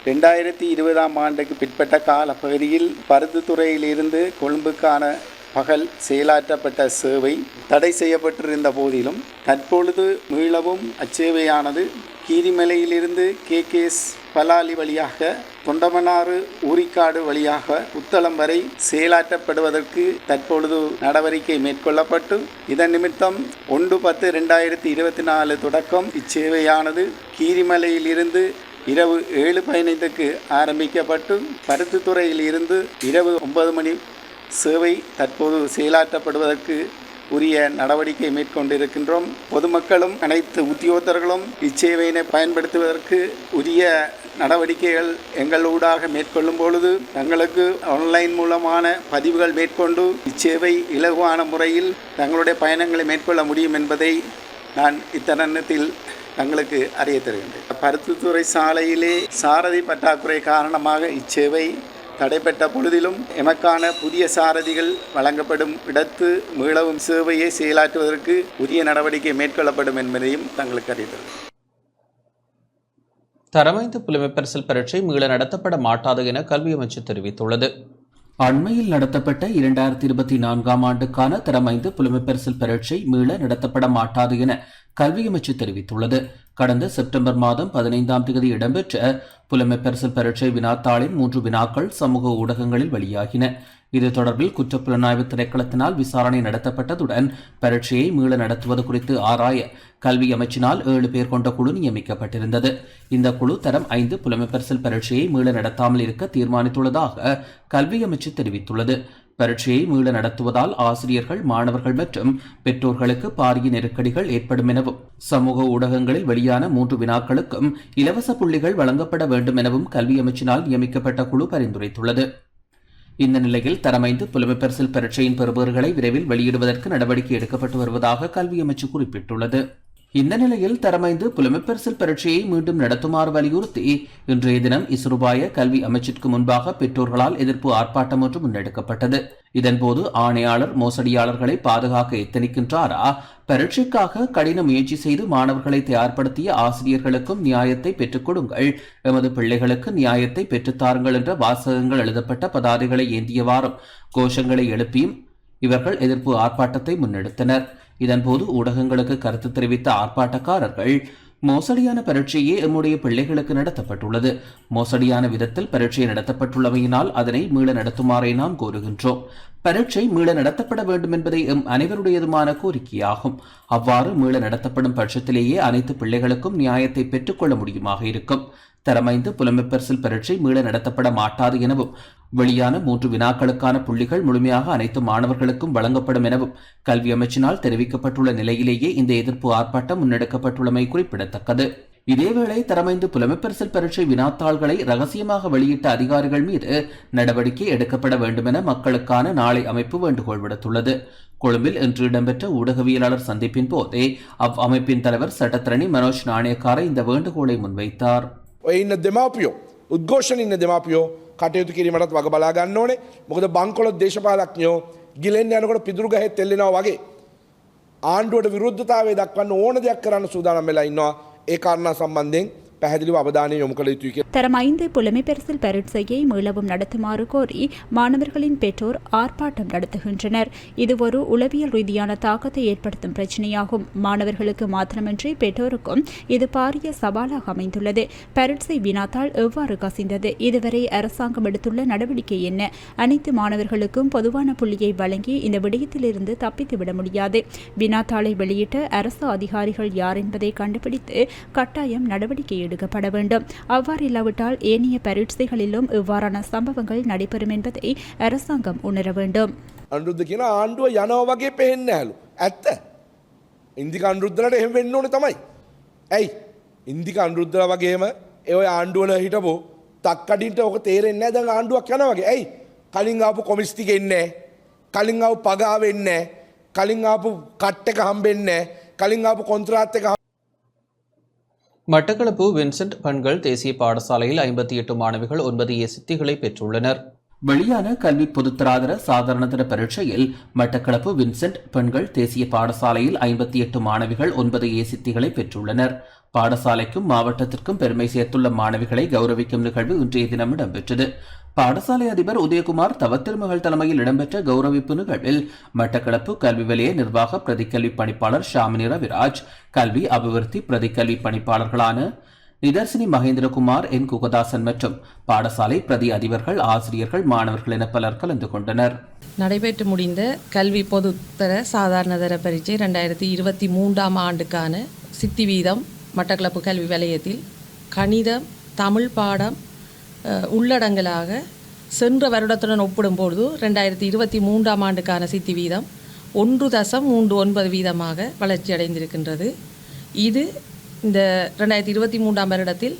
2020ஆம் ஆண்டுக்கு பிற்பட்ட கால பகுதியில் பருத்தித்துறையிலிருந்து கொழும்புக்கான பகல் செயலாற்றப்பட்ட சேவை தடை செய்யப்பட்டிருந்த போதிலும் தற்பொழுது மீளவும் அச்சேவையானது கீரிமலையிலிருந்து கேகேஎஸ் பலாலி வழியாக தொண்டமனாறு ஊரிக்காடு வழியாக புத்தளம் வரை செயலாற்றப்படுவதற்கு தற்பொழுது நடவடிக்கை மேற்கொள்ளப்பட்டு இதன் நிமித்தம் 1/10/2024 தொடக்கம் இச்சேவையானது கீரிமலையிலிருந்து இரவு 7:15க்கு ஆரம்பிக்கப்பட்டு பருத்தித்துறையில் இருந்து இரவு 9 மணி சேவை தற்போது செயலாற்றப்படுவதற்கு உரிய நடவடிக்கை மேற்கொண்டிருக்கின்றோம். பொதுமக்களும் அனைத்து உத்தியோகத்தர்களும் இச்சேவையினை பயன்படுத்துவதற்கு உரிய நடவடிக்கைகள் எங்களூடாக மேற்கொள்ளும் பொழுது தங்களுக்கு ஆன்லைன் மூலமான பதிவுகள் மேற்கொண்டு இச்சேவை இலகுவான முறையில் தங்களுடைய பயணங்களை மேற்கொள்ள முடியும் என்பதை நான் இத்தருணத்தில் தங்களுக்கு அறிய தருகின்றேன். பருத்தித்துறை சாலையிலே சாரதி பற்றாக்குறை காரணமாக இச்சேவை தடைப்பட்ட பொழுதிலும் எமக்கான புதிய சாரதிகள் வழங்கப்படும் இடத்து மீளவும் சேவையை செயலாற்றுவதற்கு உரிய நடவடிக்கை மேற்கொள்ளப்படும் என்பதையும் தங்களுக்கு அறிந்தது. தரமைந்து புலமைப்பரிசில் பரீட்சை மீள நடத்தப்பட மாட்டாது என கல்வி அமைச்சு தெரிவித்துள்ளது. அண்மையில் நடத்தப்பட்ட 2024ஆம் ஆண்டுக்கான தரமைந்து புலமைப்பரிசில் பரீட்சை மீள நடத்தப்பட மாட்டாது என கல்வி அமைச்சு தெரிவித்துள்ளது. கடந்த செப்டம்பர் மாதம் 15ஆம் தேதி இடம்பெற்ற புலமைப்பரிசில் பரீட்சை வினாத்தாளின் 3 வினாக்கள் சமூக ஊடகங்களில் வெளியாகின. இது தொடர்பில் குற்றப்புலனாய்வு திணைக்களத்தினால் விசாரணை நடத்தப்பட்டதுடன் பரீட்சையை மீள நடத்துவது குறித்து ஆராய கல்வி அமைச்சினால் 7 பேர் கொண்ட குழு நியமிக்கப்பட்டிருந்தது. இந்த குழு தரம் 5 புலமைப்பரிசில் பரீட்சையை மீள நடத்தாமல் இருக்க தீர்மானித்துள்ளதாக கல்வி அமைச்சு தெரிவித்துள்ளது. பரீட்சையை மீள நடத்துவதால் ஆசிரியர்கள், மாணவர்கள் மற்றும் பெற்றோர்களுக்கு பாரிய நெருக்கடிகள் ஏற்படும் எனவும் சமூக ஊடகங்களில் வெளியான 3 வினாக்களுக்கும் இலவச புள்ளிகள் வழங்கப்பட வேண்டும் எனவும் கல்வி அமைச்சினால் நியமிக்கப்பட்ட குழு பரிந்துரைத்துள்ளது. இந்த நிலையில் தரம் 5 புலமைப்பரிசில் பரீட்சையின் பெறுபவர்களை விரைவில் வெளியிடுவதற்கு நடவடிக்கை எடுக்கப்பட்டு வருவதாக கல்வி அமைச்சு குறிப்பிட்டுள்ளது. இந்த நிலையில் தரம் 5 புலமைப்பரிசில் பரீட்சையை மீண்டும் நடத்துமாறு வலியுறுத்தி இன்றைய தினம் இஸ்ரூபாய கல்வி அமைச்சிற்கு முன்பாக பெற்றோர்களால் எதிர்ப்பு ஆர்ப்பாட்டம் ஒன்று முன்னெடுக்கப்பட்டது. இதன்போது ஆணையாளர் மோசடியாளர்களை பாதுகாக்க எத்தனிக்கின்றாரா, பரீட்சைக்காக கடின முயற்சி செய்து மாணவர்களை தயார்படுத்திய ஆசிரியர்களுக்கும் நியாயத்தை பெற்றுக் கொடுங்கள், எமது பிள்ளைகளுக்கு நியாயத்தை பெற்றுத்தாருங்கள் என்ற வாசகங்கள் எழுதப்பட்ட பதாதைகளை ஏந்தியவாறும் கோஷங்களை எழுப்பியும் இவர்கள் எதிர்ப்பு ஆர்ப்பாட்டத்தை முன்னெடுத்தனர். இதன்போது ஊடகங்களுக்கு கருத்து தெரிவித்த ஆர்ப்பாட்டக்காரர்கள், மோசடியான பரீட்சையே எம்முடைய பிள்ளைகளுக்கு நடத்தப்பட்டுள்ளது. மோசடியான விதத்தில் பரீட்சை நடத்தப்பட்டுள்ளமையினால் அதனை மீள நடத்துமாறை நாம் கோருகின்றோம். பரீட்சை மீள நடத்தப்பட வேண்டும் என்பதை எம் அனைவருடையதுமான கோரிக்கையாகும். அவ்வாறு மீள நடத்தப்படும் பட்சத்திலேயே அனைத்து பிள்ளைகளுக்கும் நியாயத்தை பெற்றுக்கொள்ள முடியுமாக இருக்கும். தரம் 5 புலமைப்பரிசில் பரீட்சை மீள நடத்தப்பட மாட்டாது எனவும் வெளியான 3 வினாக்களுக்கான புள்ளிகள் முழுமையாக அனைத்து மாணவர்களுக்கும் வழங்கப்படும் எனவும் கல்வி அமைச்சினால் தெரிவிக்கப்பட்டுள்ள நிலையிலேயே இந்த எதிர்ப்பு ஆர்ப்பாட்டம் முன்னெடுக்கப்பட்டுள்ளமை குறிப்பிடத்தக்கது. இதேவேளை தரம் 5 புலமைப்பரிசில் பரீட்சை வினாத்தாள்களை ரகசியமாக வெளியிட்ட அதிகாரிகள் மீது நடவடிக்கை எடுக்கப்பட வேண்டும் என மக்களுக்கான நாளை அமைப்பு வேண்டுகோள் விடுத்துள்ளது. கொழும்பில் இன்று இடம்பெற்ற ஊடகவியலாளர் சந்திப்பின் போதே அமைப்பின் தலைவர் சட்டத்தரணி மனோஜ் நாணயக்கார இந்த வேண்டுகோளை முன்வைத்தார். ඔය ඉන්න දෙමාපියෝ උද්ඝෝෂණ ඉන්න දෙමාපියෝ කටයුතු කිරීමටත් වග බලා ගන්න ඕනේ. මොකද බංකොලොත් දේශපාලඥයෝ ගිලෙන්න යනකොට පිදුරු ගහේ තෙල්ලෙනවා වගේ ආණ්ඩුවට විරුද්ධතාවය දක්වන්න ඕන දෙයක් කරන්න සූදානම් වෙලා ඉන්නවා. ඒ කාරණා සම්බන්ධයෙන් පැහැදිලිව අවධානය යොමු කළ යුතුයි කියලා. தரம் 5 புலமைப்பரிசில் பரீட்சையை மீளவும் நடத்துமாறு கோரி மாணவர்களின் பெற்றோர் ஆர்ப்பாட்டம் நடத்துகின்றனர். இது ஒரு உளவியல் ரீதியான தாக்கத்தை ஏற்படுத்தும் பிரச்சினையாகும். மாணவர்களுக்கு மாத்திரமின்றி பெற்றோருக்கும் இது பாரிய சவாலாக அமைந்துள்ளது. பரீட்சை வினாத்தாள் எவ்வாறு கசிந்தது? இதுவரை அரசாங்கம் எடுத்துள்ள நடவடிக்கை என்ன? அனைத்து மாணவர்களுக்கும் பொதுவான புள்ளியை வழங்கி இந்த விடயத்திலிருந்து தப்பித்துவிட முடியாது. வினாத்தாளை வெளியிட்ட அரசு அதிகாரிகள் யார் என்பதை கண்டுபிடித்து கட்டாயம் நடவடிக்கை எடுக்கப்பட வேண்டும். அவ்வாறு இல்லாவிட்டால் ஏனைய பரீட்சைகளிலும் இவ்வாறான சம்பவங்கள் நடைபெறும் என்பதை அரசாங்கம் உணர வேண்டும். අනුරුද්ධ කියන ආණ්ඩුව යනවා වගේ පේන්නේ නැලු. ඇත්ත. ඉන්දික අනුරුද්ධලට එහෙම වෙන්න ඕනේ තමයි. ඇයි? ඉන්දික අනුරුද්ධලා වගේම ඒ ඔය ආණ්ඩුවල හිටපො තක්කඩින්ට ඔක තේරෙන්නේ නැහැ. දැන් ආණ්ඩුවක් යනවා වගේ. ඇයි? කලින් ආපු කොමිස් ටික එන්නේ නැහැ. කලින් ආපු පගාව එන්නේ නැහැ. කලින් ආපු කට් එක හම්බෙන්නේ නැහැ. කලින් ආපු කොන්ත්‍රාත් එක மட்டக்களப்பு வின்சென்ட் பெண்கள் தேசிய பாடசாலையில் 58 மாணவிகள் 9 சித்திகளை பெற்றுள்ளனர். வெளியான கல்வி பொதுத்தராதர சாதாரணதர பரீட்சையில் மட்டக்களப்பு வின்சென்ட் பெண்கள் தேசிய பாடசாலையில் 58 மாணவிகள் 9 சித்திகளை பெற்றுள்ளனர். பாடசாலைக்கும் மாவட்டத்திற்கும் பெருமை சேர்த்துள்ள மாணவிகளை கௌரவிக்கும் நிகழ்வு இன்றைய தினம் இடம்பெற்றது. பாடசாலை அதிபர் உதயகுமார் தவத்திருமகள் தலைமையில் இடம்பெற்ற கௌரவிப்பு நிகழ்வில் மட்டக்களப்பு கல்வி வலய நிர்வாக பிரதிக்கல்வி பணிப்பாளர் ஷாமினி ரவிராஜ், கல்வி அபிவிருத்தி பிரதிக்கல்வி பணிப்பாளர்களான நிதர்சினி மகேந்திரகுமார், என் குகதாசன் மற்றும் பாடசாலை பிரதி அதிபர்கள், ஆசிரியர்கள், மாணவர்கள் என பலர் கலந்து கொண்டனர். நடைபெற்று முடிந்த கல்வி பொதுத்தர சாதாரணதர பரீட்சை 2023 ஆண்டுக்கான சித்தி வீதம் மட்டக்களப்பு கல்வி வலயத்தில் கணிதம், தமிழ் பாடம் உள்ளடங்கலாக சென்ற வருடத்துடன் ஒப்பிடும்போது 2023 ஆண்டுக்கான சித்தி வீதம் 1.39 வீதமாக வளர்ச்சி அடைந்திருக்கின்றது. இது இந்த 2023 வருடத்தில்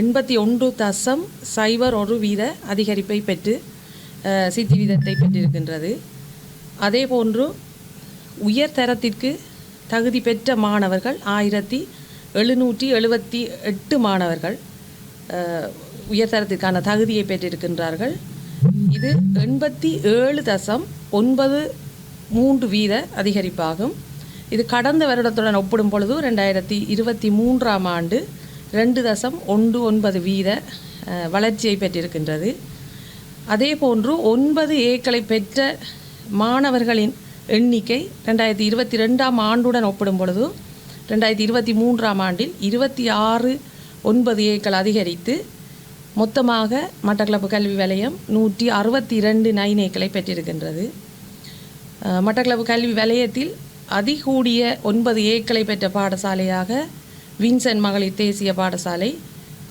81.01 வீத அதிகரிப்பை பெற்று சித்தி வீதத்தை பெற்றிருக்கின்றது. அதேபோன்று உயர்தரத்திற்கு தகுதி பெற்ற மாணவர்கள் 1778 மாணவர்கள் உயர்தரத்திற்கான தகுதியை பெற்றிருக்கின்றார்கள். இது 87.93 வீத அதிகரிப்பாகும். இது கடந்த வருடத்துடன் ஒப்பிடும் பொழுது 2023 ஆண்டு 2.19 வீத வளர்ச்சியை பெற்றிருக்கின்றது. அதே போன்று 9 ஏக்களை பெற்ற மாணவர்களின் எண்ணிக்கை 2022 ஆண்டுடன் ஒப்பிடும் பொழுது 2023 ஆண்டில் 26.9 ஏக்கள் அதிகரித்து மொத்தமாக மட்டக்களப்பு கல்வி வலயம் 162 நைனேக்களை பெற்றிருக்கின்றது. மட்டக்களப்பு கல்வி வலயத்தில் அதிகூடிய 9 ஏக்களை பெற்ற பாடசாலையாக வின்சென்ட் மகளிர் தேசிய பாடசாலை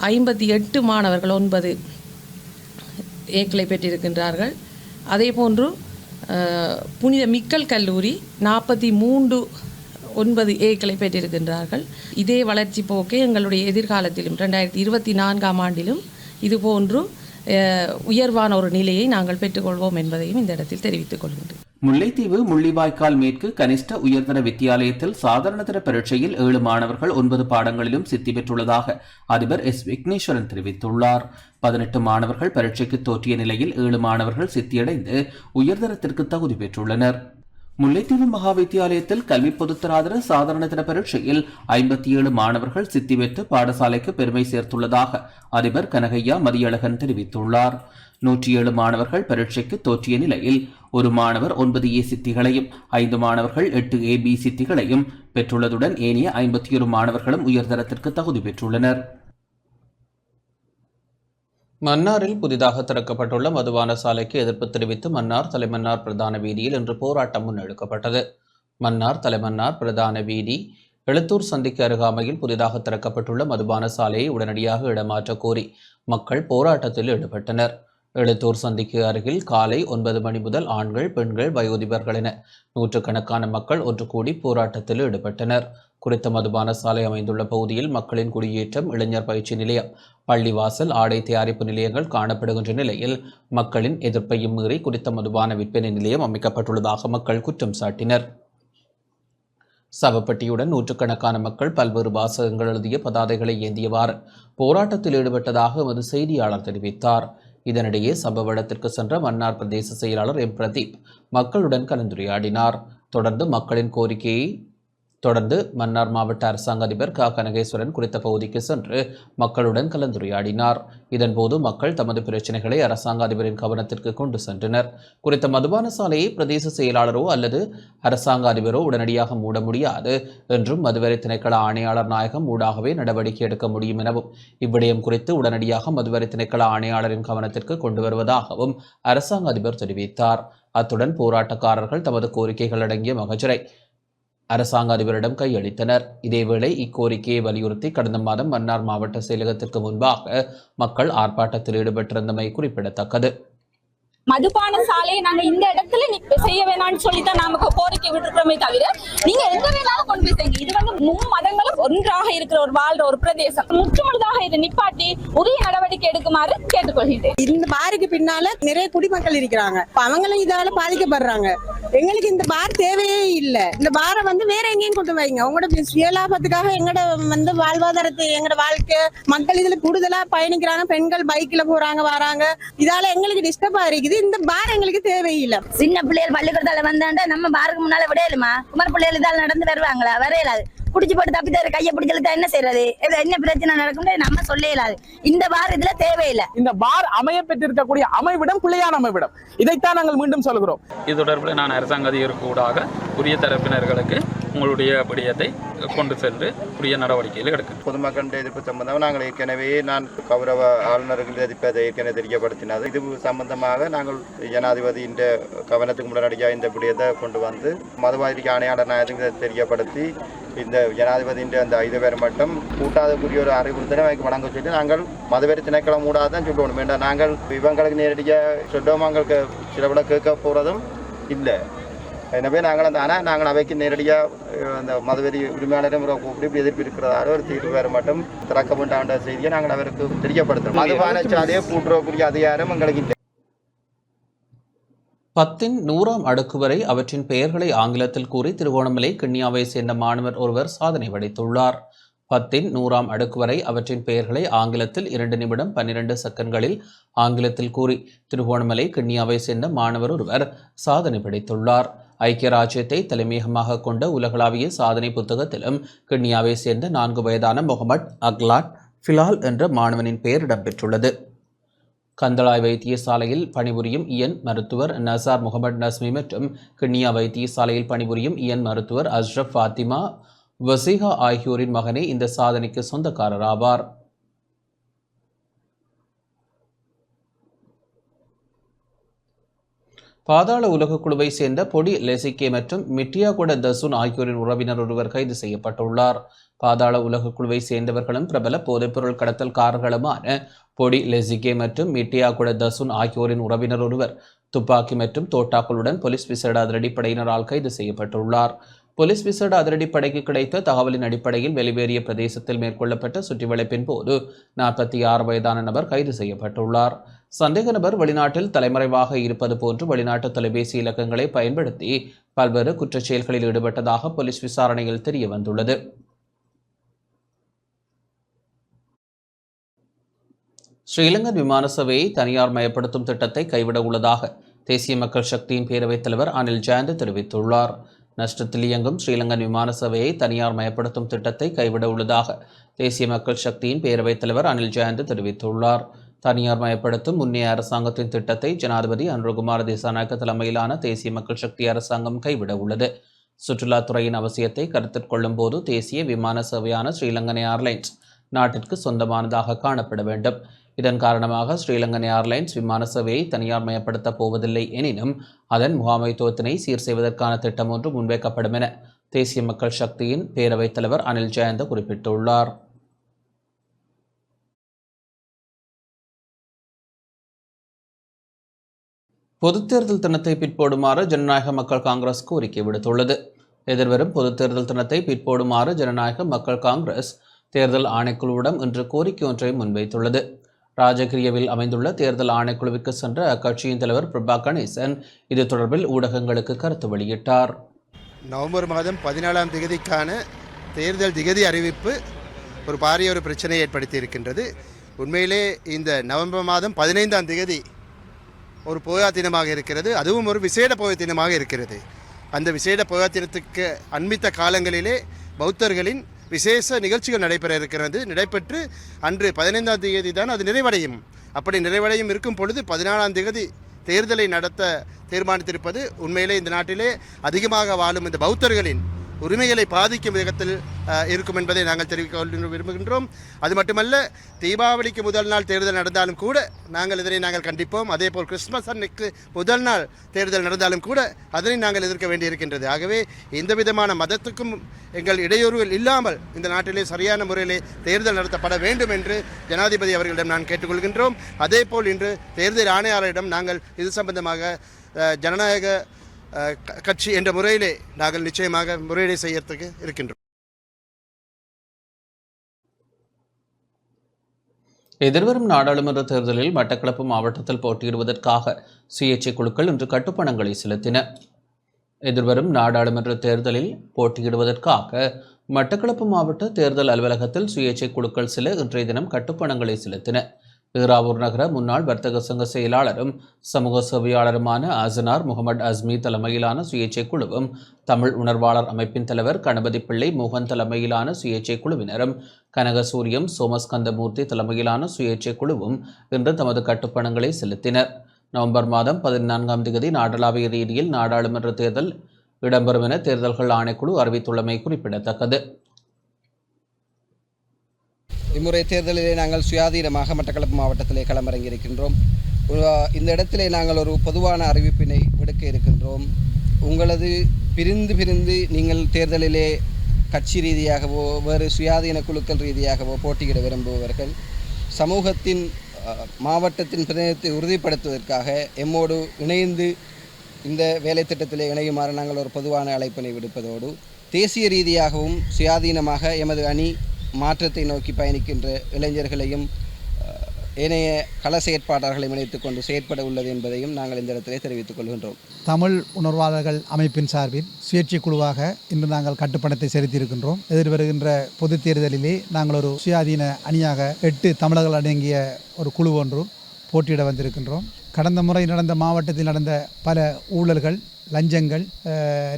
58 மாணவர்கள் 9 ஏக்களை பெற்றிருக்கின்றார்கள். அதே போன்று புனித மிக்கல் கல்லூரி 43 ஏக்களை பெற்றிருக்கின்றார்கள். இதே வளர்ச்சி போக்கை எங்களுடைய எதிர்காலத்திலும் 2024 ஆண்டிலும் இதுபோன்று உயர்வான ஒரு நிலையை நாங்கள் பெற்றுக்கொள்வோம் என்பதையும் இந்த இடத்தில் தெரிவித்துக் கொள்கின்றேன். முல்லைத்தீவு முள்ளிவாய்க்கால் மேற்கு கனிஷ்ட உயர்தர வித்தியாலயத்தில் சாதாரணதர பரீட்சையில் 7 மாணவர்கள் 9 பாடங்களிலும் சித்தி பெற்றுள்ளதாக அதிபர் எஸ். விக்னேஸ்வரன் தெரிவித்துள்ளார். 18 மாணவர்கள் பரீட்சைக்கு தோற்றிய நிலையில் 7 மாணவர்கள் சித்தியடைந்து உயர்தரத்திற்கு தகுதி பெற்றுள்ளனர். முல்லைத்தீவு மகா வித்தியாலயத்தில் கல்வி பொதுத்தராதர சாதாரணதர பரீட்சையில் 57 மாணவர்கள் சித்தி பெற்று பாடசாலைக்கு பெருமை சேர்த்துள்ளதாக அதிபர் கனகையா மதியழகன் தெரிவித்துள்ளார். 107 மாணவர்கள் பரீட்சைக்கு தோற்றிய நிலையில் ஒரு மாணவர் 9 ஏ சித்திகளையும் 5 மாணவர்கள் 8 AB சித்திகளையும் பெற்றுள்ளதுடன் ஏனைய 51 மாணவர்களும் உயர்தரத்திற்கு தகுதி பெற்றுள்ளனர். மன்னாரில் புதிதாக திறக்கப்பட்டுள்ள மதுபான சாலைக்கு எதிர்ப்பு தெரிவித்து மன்னார் தலைமன்னார் பிரதான வீதியில் இன்று போராட்டம் முன்னெடுக்கப்பட்டது. மன்னார் தலைமன்னார் பிரதான வீதி எழுத்தூர் சந்திக்கு அருகாமையில் புதிதாக திறக்கப்பட்டுள்ள மதுபான சாலையை உடனடியாக இடமாற்ற கோரி மக்கள் போராட்டத்தில் ஈடுபட்டனர். எழுத்தூர் சந்திக்கு அருகில் காலை 9 மணி முதல் ஆண்கள், பெண்கள், வயோதிபர்கள் என நூற்றுக்கணக்கான மக்கள் ஒன்று கூடி போராட்டத்தில் ஈடுபட்டனர். குறித்த மதுபான சாலை அமைந்துள்ள பகுதியில் மக்களின் குடியேற்றம், இளைஞர் பயிற்சி நிலையம், பள்ளிவாசல், ஆடை தயாரிப்பு நிலையங்கள் காணப்படுகின்ற நிலையில் மக்களின் எதிர்ப்பையும் மீறி குறித்த மதுபான விற்பனை நிலையம் அமைக்கப்பட்டுள்ளதாக மக்கள் குற்றம் சாட்டினர். சவப்பட்டியுடன் நூற்றுக்கணக்கான மக்கள் பல்வேறு வாசகங்கள் எழுதிய பதாதைகளை ஏந்தியவாறு போராட்டத்தில் ஈடுபட்டதாக எமது செய்தியாளர் தெரிவித்தார். இதனிடையே சம்பவ இடத்திற்கு சென்ற மன்னார் பிரதேச செயலாளர் எம். பிரதீப் மக்களுடன் கலந்துரையாடினார். தொடர்ந்து மன்னார் மாவட்ட அரசாங்க அதிபர் க. கனகேஸ்வரன் குறித்த பகுதிக்கு சென்று மக்களுடன் கலந்துரையாடினார். இதன்போது மக்கள் தமது பிரச்சினைகளை அரசாங்க அதிபரின் கவனத்திற்கு கொண்டு சென்றனர். குறித்த மதுபான சாலையை பிரதேச செயலாளரோ அல்லது அரசாங்க அதிபரோ உடனடியாக மூட முடியாது என்றும் மதுவரி திணைக்கள ஆணையாளர் நாயகம் ஊடாகவே நடவடிக்கை எடுக்க முடியும் எனவும் இவ்விடயம் குறித்து உடனடியாக மதுவரி திணைக்கள ஆணையாளரின் கவனத்திற்கு கொண்டு வருவதாகவும் அரசாங்க அதிபர் தெரிவித்தார். அத்துடன் போராட்டக்காரர்கள் தமது கோரிக்கைகள் அடங்கிய மகஜரை அரசாங்க அதிபரிடம் கையளித்தனர். இதேவேளை இக்கோரிக்கையை வலியுறுத்தி கடந்த மாதம் மன்னார் மாவட்ட செயலகத்திற்கு முன்பாக மக்கள் ஆர்ப்பாட்டத்தில் ஈடுபட்டிருந்தமை குறிப்பிடத்தக்கது. மதுபான சாலையை நாங்க இந்த இடத்துல செய்ய வேணாம்னு சொல்லித்தான் நாம கோரிக்கை விட்டுருக்கோமே தவிர நீங்க எந்த வேணாலும் கொண்டு போய் செய்யுங்க. இது வந்து மும்மதங்களும் ஒன்றாக இருக்கிற ஒரு வாழ்ற ஒரு பிரதேசம். முற்றுமுழுதாக இதை நிப்பாட்டி உரிய நடவடிக்கை எடுக்குமாறு கேட்டுக்கொள்கிறேன். இந்த பாருக்கு பின்னால நிறைய குடிமக்கள் இருக்கிறாங்க. அவங்களும் இதால பாதிக்கப்படுறாங்க. எங்களுக்கு இந்த பார் தேவையே இல்லை. இந்த பாரை வந்து வேற எங்கேயும் கொண்டு வைங்க. உங்களோட சுயலாபத்துக்காக எங்களோட வந்து வாழ்வாதாரத்தை எங்களோட வாழ்க்கை மக்கள் இதுல கூடுதலா பயணிக்கிறாங்க. பெண்கள் பைக்ல போறாங்க வராங்க. இதால எங்களுக்கு டிஸ்டர்ப் ஆயிருக்குது. இது இந்த பார் எங்களுக்கு தேவையில்லை. சின்ன பிள்ளைகள் பள்ளிக்கூடத்தால வந்தாண்டா நம்ம பாருக்கு முன்னால விடையலுமா? குமர் பிள்ளைகள் இதால் நடந்து வருவாங்களா? வரையலாது. குடிச்சு போட்டு தப்பி தர கையை பிடிச்சா என்ன செய்யறது? என்ன பிரச்சனை நடக்கும் நம்ம சொல்ல இயலாது. இந்த பார் இதுல தேவையில்லை. இந்த பார் அமைய பெற்றிருக்கக்கூடிய அமைவிடம் பிள்ளையான அமைவிடம். இதைத்தான் நாங்கள் மீண்டும் சொல்கிறோம். இது தொடர்பில் நான் அரசாங்க அதிகாரிகளுக்கு ஊடாக உரிய தரப்பினர்களுக்கு உங்களுடைய விடயத்தை கொண்டு சென்று உரிய நடவடிக்கைகள் எடுக்கும். பொதுமக்களின் எதிர்ப்பு சம்பந்தமாக நாங்கள் ஏற்கனவே நான் கௌரவ ஆளுநர்கள் எதிர்ப்பதை ஏற்கனவே தெரியப்படுத்தினது. இது சம்பந்தமாக நாங்கள் ஜனாதிபதியின் கவனத்துக்கு முன்னாடியாக இந்த விடயத்தை கொண்டு வந்து மதுபாதிக்கு ஆணையாளர் நாயகத்துக்கு தெரியப்படுத்தி இந்த ஜனாதிபதியின் அந்த 5 பேர் மட்டும் கூட்டாதக்கூடிய ஒரு அறிவுறுத்தலை வழங்க சொல்லி நாங்கள் மதுவெறி திணைக்களம் மூடாதான் சொல்லணும். வேண்டாம் நாங்கள் இவங்களுக்கு நேரடியாக சொல்லுவோம், அவங்களுக்கு சில விட கேட்க போகிறதும் இல்லை. எனவே நாங்கள் அவைக்கு நேரடியாக அந்த மதுவெறி உரிமையாளரும் கூப்பிட்டு எதிர்ப்பு இருக்கிறதால ஒரு தீர்வு வேறு மட்டும் திறக்க வேண்டாம் செய்தியை நாங்கள் அவருக்கு தெரியப்படுத்துகிறோம். மதுபான சாலையை பூட்டுறக்கூடிய அதிகாரம் எங்களுக்கு இல்லை. 10ன் 100ஆம் அடுக்கு வரை அவற்றின் பெயர்களை ஆங்கிலத்தில் கூறி திருகோணமலை கிண்ணியாவை சேர்ந்த மாணவர் ஒருவர் சாதனை படைத்துள்ளார். 10ன் 100ஆம் அடுக்கு வரை அவற்றின் பெயர்களை ஆங்கிலத்தில் 2 நிமிடம் 12 செகண்ட்களில் ஆங்கிலத்தில் கூறி திருகோணமலை கிண்ணியாவை சேர்ந்த மாணவர் ஒருவர் சாதனை படைத்துள்ளார். ஐக்கிய ராஜ்யத்தை தலைமையகமாக கொண்ட உலகளாவிய சாதனை புத்தகத்திலும் கிண்ணியாவை சேர்ந்த 4 வயதான முகமட் அக்லாட் ஃபிலால் என்ற மாணவனின் பெயர் இடம்பெற்றுள்ளது. கந்தளாய் வைத்தியசாலையில் பணிபுரியும் இயன் மருத்துவர் நசார் முகமது நஸ்மி மற்றும் கிண்ணியா வைத்தியசாலையில் பணிபுரியும் இயன் மருத்துவர் அஷ்ரப் ஃபாத்திமா வசீஹா ஆகியோரின் மகனே இந்த சாதனைக்கு சொந்தக்காரர் ஆவார். பாதாள உலக குழுவை சேர்ந்த பொடி லெசிகே மற்றும் மிட்டியாகுட தசுன் ஆகியோரின் உறவினர் ஒருவர் கைது செய்யப்பட்டுள்ளார். பாதாள உலக குழுவை சேர்ந்தவர்களும் பிரபல போதைப்பொருள் கடத்தல்காரர்களுமான பொடி லெசிகே மற்றும் மிட்டியாகுட தசுன் ஆகியோரின் உறவினர் ஒருவர் துப்பாக்கி மற்றும் தோட்டாக்களுடன் போலீஸ் விசேட அதிரடிப்படையினரால் கைது செய்யப்பட்டுள்ளார். போலீஸ் விசேட அதிரடிப்படைக்கு கிடைத்த தகவலின் அடிப்படையில் வெளிவேறிய பிரதேசத்தில் மேற்கொள்ளப்பட்ட சுற்றிவளைப்பின் போது 46 வயதான நபர் கைது செய்யப்பட்டுள்ளார். சந்தேக நபர் வெளிநாட்டில் தலைமறைவாக இருப்பது போன்று வெளிநாட்டு தொலைபேசி இலக்கங்களை பயன்படுத்தி பல்வேறு குற்றச்செயல்களில் ஈடுபட்டதாக போலீஸ் விசாரணையில் தெரிய வந்துள்ளது. ஸ்ரீலங்கன் விமான சேவையை தனியார் மயப்படுத்தும் திட்டத்தை கைவிட உள்ளதாக தேசிய மக்கள் சக்தியின் பேரவைத் தலைவர் அனில் ஜெயந்த் தெரிவித்துள்ளார். நஷ்டத்தில் இயங்கும் ஸ்ரீலங்கன் விமான சேவையை தனியார் மயப்படுத்தும் திட்டத்தை கைவிட உள்ளதாக தேசிய மக்கள் சக்தியின் பேரவைத் தலைவர் அனில் ஜெயந்த் தெரிவித்துள்ளார். தனியார் மயப்படுத்தும் முன்னைய அரசாங்கத்தின் திட்டத்தை ஜனாதிபதி அன்ருகுமார் திசாநாயக்க தலைமையிலான தேசிய மக்கள் சக்தி அரசாங்கம் கைவிட உள்ளது. சுற்றுலாத்துறையின் அவசியத்தை கருத்தில் கொள்ளும் போது தேசிய விமான சேவையான ஸ்ரீலங்கன் ஏர்லைன்ஸ் நாட்டிற்கு சொந்தமானதாக காணப்பட வேண்டும். இதன் காரணமாக ஸ்ரீலங்கன் ஏர்லைன்ஸ் விமான சேவையை தனியார் மயப்படுத்தப் போவதில்லை எனினும் அதன் முகாமைத்துவத்தினை சீர் செய்வதற்கான திட்டம் ஒன்று முன்வைக்கப்படும் என தேசிய மக்கள் சக்தியின் பேரவைத் தலைவர் அனில் ஜெயந்த் குறிப்பிட்டுள்ளார். பொதுத் தேர்தல் தினத்தை பிற்போடுமாறு ஜனநாயக மக்கள் காங்கிரஸ் கோரிக்கை விடுத்துள்ளது. எதிர்வரும் பொதுத் தேர்தல் தினத்தை பிற்போடுமாறு ஜனநாயக மக்கள் காங்கிரஸ் தேர்தல் ஆணைக்குழுவிடம் இன்று கோரிக்கை ஒன்றை முன்வைத்துள்ளது. ராஜகிரியவில் அமைந்துள்ள தேர்தல் ஆணைக்குழுவிற்கு சென்ற அக்கட்சியின் தலைவர் பிரபா கணேசன் இது தொடர்பில் ஊடகங்களுக்கு கருத்து வெளியிட்டார். நவம்பர் மாதம் 14ஆம் தேதிக்கான தேர்தல் திகதி அறிவிப்பு ஒரு பாரிய ஒரு பிரச்சனையை ஏற்படுத்தி இருக்கின்றது. உண்மையிலே இந்த நவம்பர் மாதம் 15ஆம் தேதி ஒரு போயா தினமாக இருக்கிறது. அதுவும் ஒரு விசேட போயா தினமாக இருக்கிறது. அந்த விசேட போயா தினத்துக்கு அண்மித்த காலங்களிலே பௌத்தர்களின் விசேஷ நிகழ்ச்சிகள் நடைபெற இருக்கிறது. நடைபெற்று அன்று 15ஆம் தேதி தான் அது நிறைவடையும். அப்படி நிறைவடையும் இருக்கும் பொழுது 14ஆம் தேதி தேர்தலை நடத்த தீர்மானித்திருப்பது உண்மையிலே இந்த நாட்டிலே அதிகமாக வாழும் இந்த பௌத்தர்களின் உரிமைகளை பாதிக்கும் விதத்தில் இருக்கும் என்பதை நாங்கள் தெரிவிக்க விரும்புகின்றோம். அது மட்டுமல்ல, தீபாவளிக்கு முதல் நாள் தேர்தல் நடந்தாலும் கூட இதனை நாங்கள் கண்டிப்போம். அதேபோல் கிறிஸ்துமஸ் அன்னைக்கு முதல் நாள் தேர்தல் நடந்தாலும் கூட அதனை நாங்கள் எதிர்க்க வேண்டியிருக்கின்றது. ஆகவே எந்த விதமான மதத்துக்கும் எங்கள் இடையூறுகள் இல்லாமல் இந்த நாட்டிலே சரியான முறையிலே தேர்தல் நடத்தப்பட வேண்டும் என்று ஜனாதிபதி அவர்களிடம் நான் கேட்டுக்கொள்கின்றோம். அதேபோல் இன்று தேர்தல் ஆணையாளரிடம் நாங்கள் இது சம்பந்தமாக ஜனநாயக கட்சி என்ற முறையிலே நாங்கள் நிச்சயமாக முறையீடு செய்யறதுக்கு இருக்கின்றோம். எதிர்வரும் நாடாளுமன்ற தேர்தலில் மட்டக்களப்பு மாவட்டத்தில் போட்டியிடுவதற்காக சுயேட்சை குழுக்கள் இன்று கட்டுப்பணங்களை செலுத்தின. எதிர்வரும் நாடாளுமன்ற தேர்தலில் போட்டியிடுவதற்காக மட்டக்களப்பு மாவட்ட தேர்தல் அலுவலகத்தில் சுயேட்சை குழுக்கள் சில இன்றைய தினம் கட்டுப்பணங்களை செலுத்தின. ஈராவூர் நகர முன்னாள் வர்த்தக சங்க செயலாளரும் சமூக சேவையாளருமான ஆசனார் முகமது அஸ்மி தலைமையிலான சுயேட்சை குழுவும் தமிழ் உணர்வாளர் அமைப்பின் தலைவர் கணபதி பிள்ளை மோகன் தலைமையிலான சுயேட்சை குழுவினரும் கனகசூரியம் சோமஸ்கந்தமூர்த்தி தலைமையிலான சுயேட்சை குழுவும் இன்று தமது கட்டுப்பணங்களை செலுத்தினர். நவம்பர் மாதம் 14ஆம் தேதி நாடளாவிய ரீதியில் நாடாளுமன்ற தேர்தல் இடம்பெறும் என தேர்தல்கள் ஆணைக்குழு அறிவித்துள்ளமை குறிப்பிடத்தக்கது. இம்முறை தேர்தலிலே நாங்கள் சுயாதீனமாக மட்டக்களப்பு மாவட்டத்திலே களமிறங்கியிருக்கின்றோம். இந்த இடத்திலே நாங்கள் ஒரு பொதுவான அறிவிப்பினை விடுக்க இருக்கின்றோம். உங்களது பிரிந்து நீங்கள் தேர்தலிலே கட்சி ரீதியாகவோ வேறு சுயாதீன குழுக்கள் ரீதியாகவோ போட்டியிட விரும்புபவர்கள் சமூகத்தின் மாவட்டத்தின் பிரதிநிதித்துவத்தை உறுதிப்படுத்துவதற்காக எம்மோடு இணைந்து இந்த வேலை திட்டத்திலே இணையுமாறு நாங்கள் ஒரு பொதுவான அழைப்பினை விடுப்பதோடு தேசிய ரீதியாகவும் சுயாதீனமாக எமது அணி மாற்றத்தை நோக்கி பயணிக்கின்ற இளைஞர்களையும் ஏனைய கள செயற்பாட்டாளர்களையும் இணைத்துக் கொண்டு செயற்பட உள்ளது என்பதையும் நாங்கள் இந்த இடத்திலே தெரிவித்துக் கொள்கின்றோம். தமிழ் உணர்வாளர்கள் அமைப்பின் சார்பில் சுயேட்சை குழுவாக இன்று நாங்கள் கட்டுப்பணத்தை செலுத்தியிருக்கின்றோம். எதிர்வருகின்ற பொதுத் தேர்தலிலே நாங்கள் ஒரு சுயாதீன அணியாக 8 தமிழர்கள் அடங்கிய ஒரு குழு ஒன்று போட்டியிட வந்திருக்கின்றோம். கடந்த முறை நடந்த மாவட்டத்தில் நடந்த பல ஊழல்கள், லஞ்சங்கள்,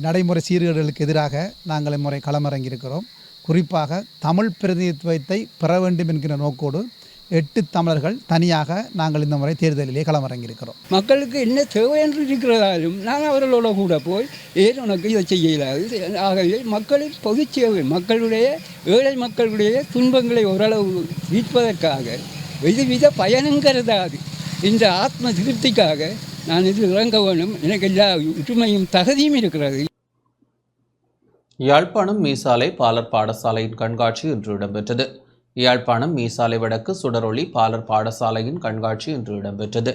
நடைமுறை சீர்கேடுகளுக்கு எதிராக நாங்கள் இம்முறை களமிறங்கியிருக்கிறோம். குறிப்பாக தமிழ் பிரதிநிதித்துவத்தை பெற வேண்டும் என்கிற நோக்கோடு 8 தமிழர்கள் தனியாக நாங்கள் இந்த முறை தேர்தலிலே களமிறங்கியிருக்கிறோம். மக்களுக்கு என்ன தேவை என்று இருக்கிறதாலும் நான் அவர்களோட கூட போய் ஏன் உனக்கு இதை செய்யலாது. ஆகவே மக்களின் பொது சேவை, மக்களுடைய ஏழை மக்களுடைய துன்பங்களை ஓரளவு மீட்பதற்காக எதுவித பயனும் கருதாது இந்த ஆத்ம திருப்திக்காக நான் இது இறங்க வேணும். எனக்கு எல்லா உரிமையும் தகுதியும் இருக்கிறது. யாழ்ப்பாணம் மீசாலை பாலர் பாடசாலையின் கண்காட்சி இன்று இடம்பெற்றது. யாழ்ப்பாணம் மீசாலை வடக்கு சுடரொளி பாலர் பாடசாலையின் கண்காட்சி இன்று இடம்பெற்றது.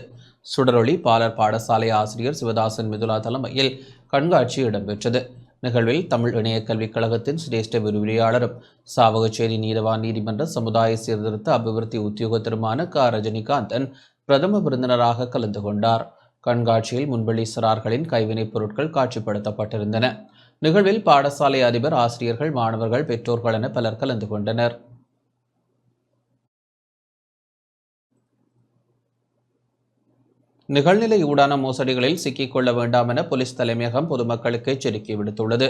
சுடரொளி பாலர் பாடசாலை ஆசிரியர் சிவதாசன் மிதுலா தலைமையில் கண்காட்சி இடம்பெற்றது. நிகழ்வில் தமிழ் இணைய கல்விக் கழகத்தின் சிரேஷ்ட விரிவுரையாளரும் சாவகச்சேரி நீதவான் நீதிமன்ற சமுதாய சீர்திருத்த அபிவிருத்தி உத்தியோகத்தருமான க ரஜினிகாந்தன் பிரதம விருந்தினராக கலந்து கொண்டார். கண்காட்சியில் முன்வெளி சிறார்களின் கைவினைப் பொருட்கள் காட்சிப்படுத்தப்பட்டிருந்தன. நிகழ்வில் பாடசாலை அதிபர், ஆசிரியர்கள், மாணவர்கள், பெற்றோர்கள் என பலர் கலந்து கொண்டனர். நிகழ்நிலை ஊடான மோசடிகளில் சிக்கிக்கொள்ள வேண்டாம் என போலீஸ் தலைமையகம் பொதுமக்களுக்கு எச்சரிக்கை விடுத்துள்ளது.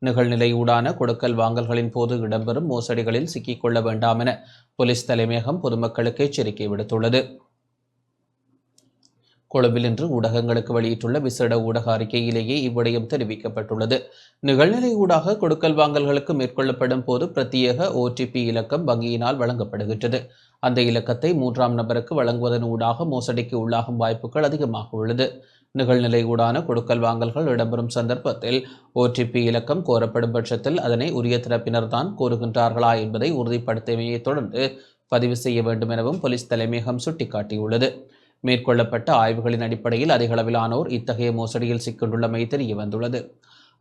நிகழ்நிலை ஊடான கொடுக்கல் வாங்கல்களின் போது இடம்பெறும் மோசடிகளில் சிக்கிக்கொள்ள வேண்டாம் என போலீஸ் தலைமையகம் பொதுமக்களுக்கு எச்சரிக்கை விடுத்துள்ளது. கொழும்பில் இன்று ஊடகங்களுக்கு வெளியிட்டுள்ள விசேட ஊடக அறிக்கையிலேயே இவ்விடயம் தெரிவிக்கப்பட்டுள்ளது. நிகழ்நிலை ஊடாக கொடுக்கல் வாங்கல்களுக்கு மேற்கொள்ளப்படும் போது பிரத்யேக OTP இலக்கம் வங்கியினால் வழங்கப்படுகின்றது. அந்த இலக்கத்தை 3ஆம் நபருக்கு வழங்குவதன் ஊடாக மோசடிக்கு உள்ளாகும் வாய்ப்புகள் அதிகமாக உள்ளது. நிகழ்நிலை ஊடான கொடுக்கல் வாங்கல்கள் இடம்பெறும் சந்தர்ப்பத்தில் OTP இலக்கம் கோரப்படும் பட்சத்தில் அதனை உரிய தரப்பினர் தான் கோருகின்றார்களா என்பதை உறுதிப்படுத்தியமையை தொடர்ந்து பதிவு செய்ய வேண்டும் எனவும் போலீஸ் தலைமையகம் சுட்டிக்காட்டியுள்ளது. மேற்கொள்ளப்பட்ட ஆய்வுகளின் அடிப்படையில் அதிகளவிலானோர் இத்தகைய மோசடியில் சிக்கொண்டுள்ளமை தெரிய வந்துள்ளது.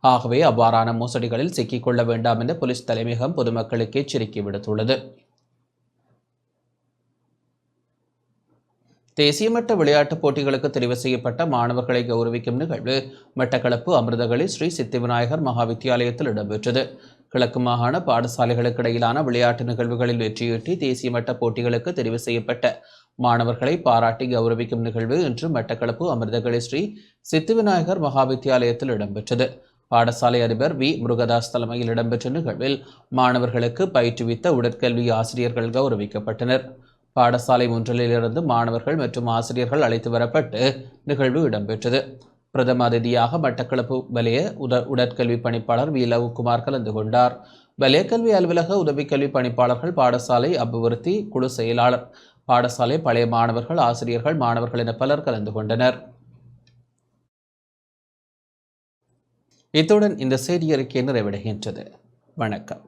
ஆகவே அவ்வாறான மோசடிகளில் சிக்கிக்கொள்ள வேண்டாம் என போலீஸ் தலைமையகம் பொதுமக்களுக்கு எச்சரிக்கை விடுத்துள்ளது. தேசிய மட்ட விளையாட்டுப் போட்டிகளுக்கு தெரிவு செய்யப்பட்ட மாணவர்களை கௌரவிக்கும் நிகழ்வு மட்டக்களப்பு அமிர்தகளி ஸ்ரீ சித்திவிநாயகர் மகா வித்தியாலயத்தில் இடம்பெற்றது. கிழக்கு மாகாண பாடசாலைகளுக்கு இடையிலான விளையாட்டு நிகழ்வுகளில் வெற்றியீட்டி தேசிய மட்ட போட்டிகளுக்கு தெரிவு செய்யப்பட்ட மாணவர்களை பாராட்டி கௌரவிக்கும் நிகழ்வு இன்று மட்டக்களப்பு அமிர்தகளி ஸ்ரீ சித்திவிநாயகர் மகா வித்தியாலயத்தில் இடம்பெற்றது. பாடசாலை அதிபர் வி முருகதாஸ் தலைமையில் இடம்பெற்ற நிகழ்வில் மாணவர்களுக்கு பயிற்றுவித்த உடற்கல்வி ஆசிரியர்கள் கௌரவிக்கப்பட்டனர். பாடசாலை ஒன்றிலிருந்து மாணவர்கள் மற்றும் ஆசிரியர்கள் அழைத்து வரப்பட்டு நிகழ்வு இடம்பெற்றது. பிரதம அதிதியாக மட்டக்களப்பு வலய உடற்கல்வி பணிப்பாளர் வி லவ்குமார் கலந்து கொண்டார். வலய கல்வி அலுவலக உதவி கல்வி பணிப்பாளர்கள், பாடசாலை அபிவிருத்தி குழு செயலாளர், பாடசாலை பழைய மாணவர்கள், ஆசிரியர்கள், மாணவர்கள் என பலர் கலந்து கொண்டனர். இத்துடன் இந்த செய்தி அறிக்கை நிறைவடைகின்றது. வணக்கம்.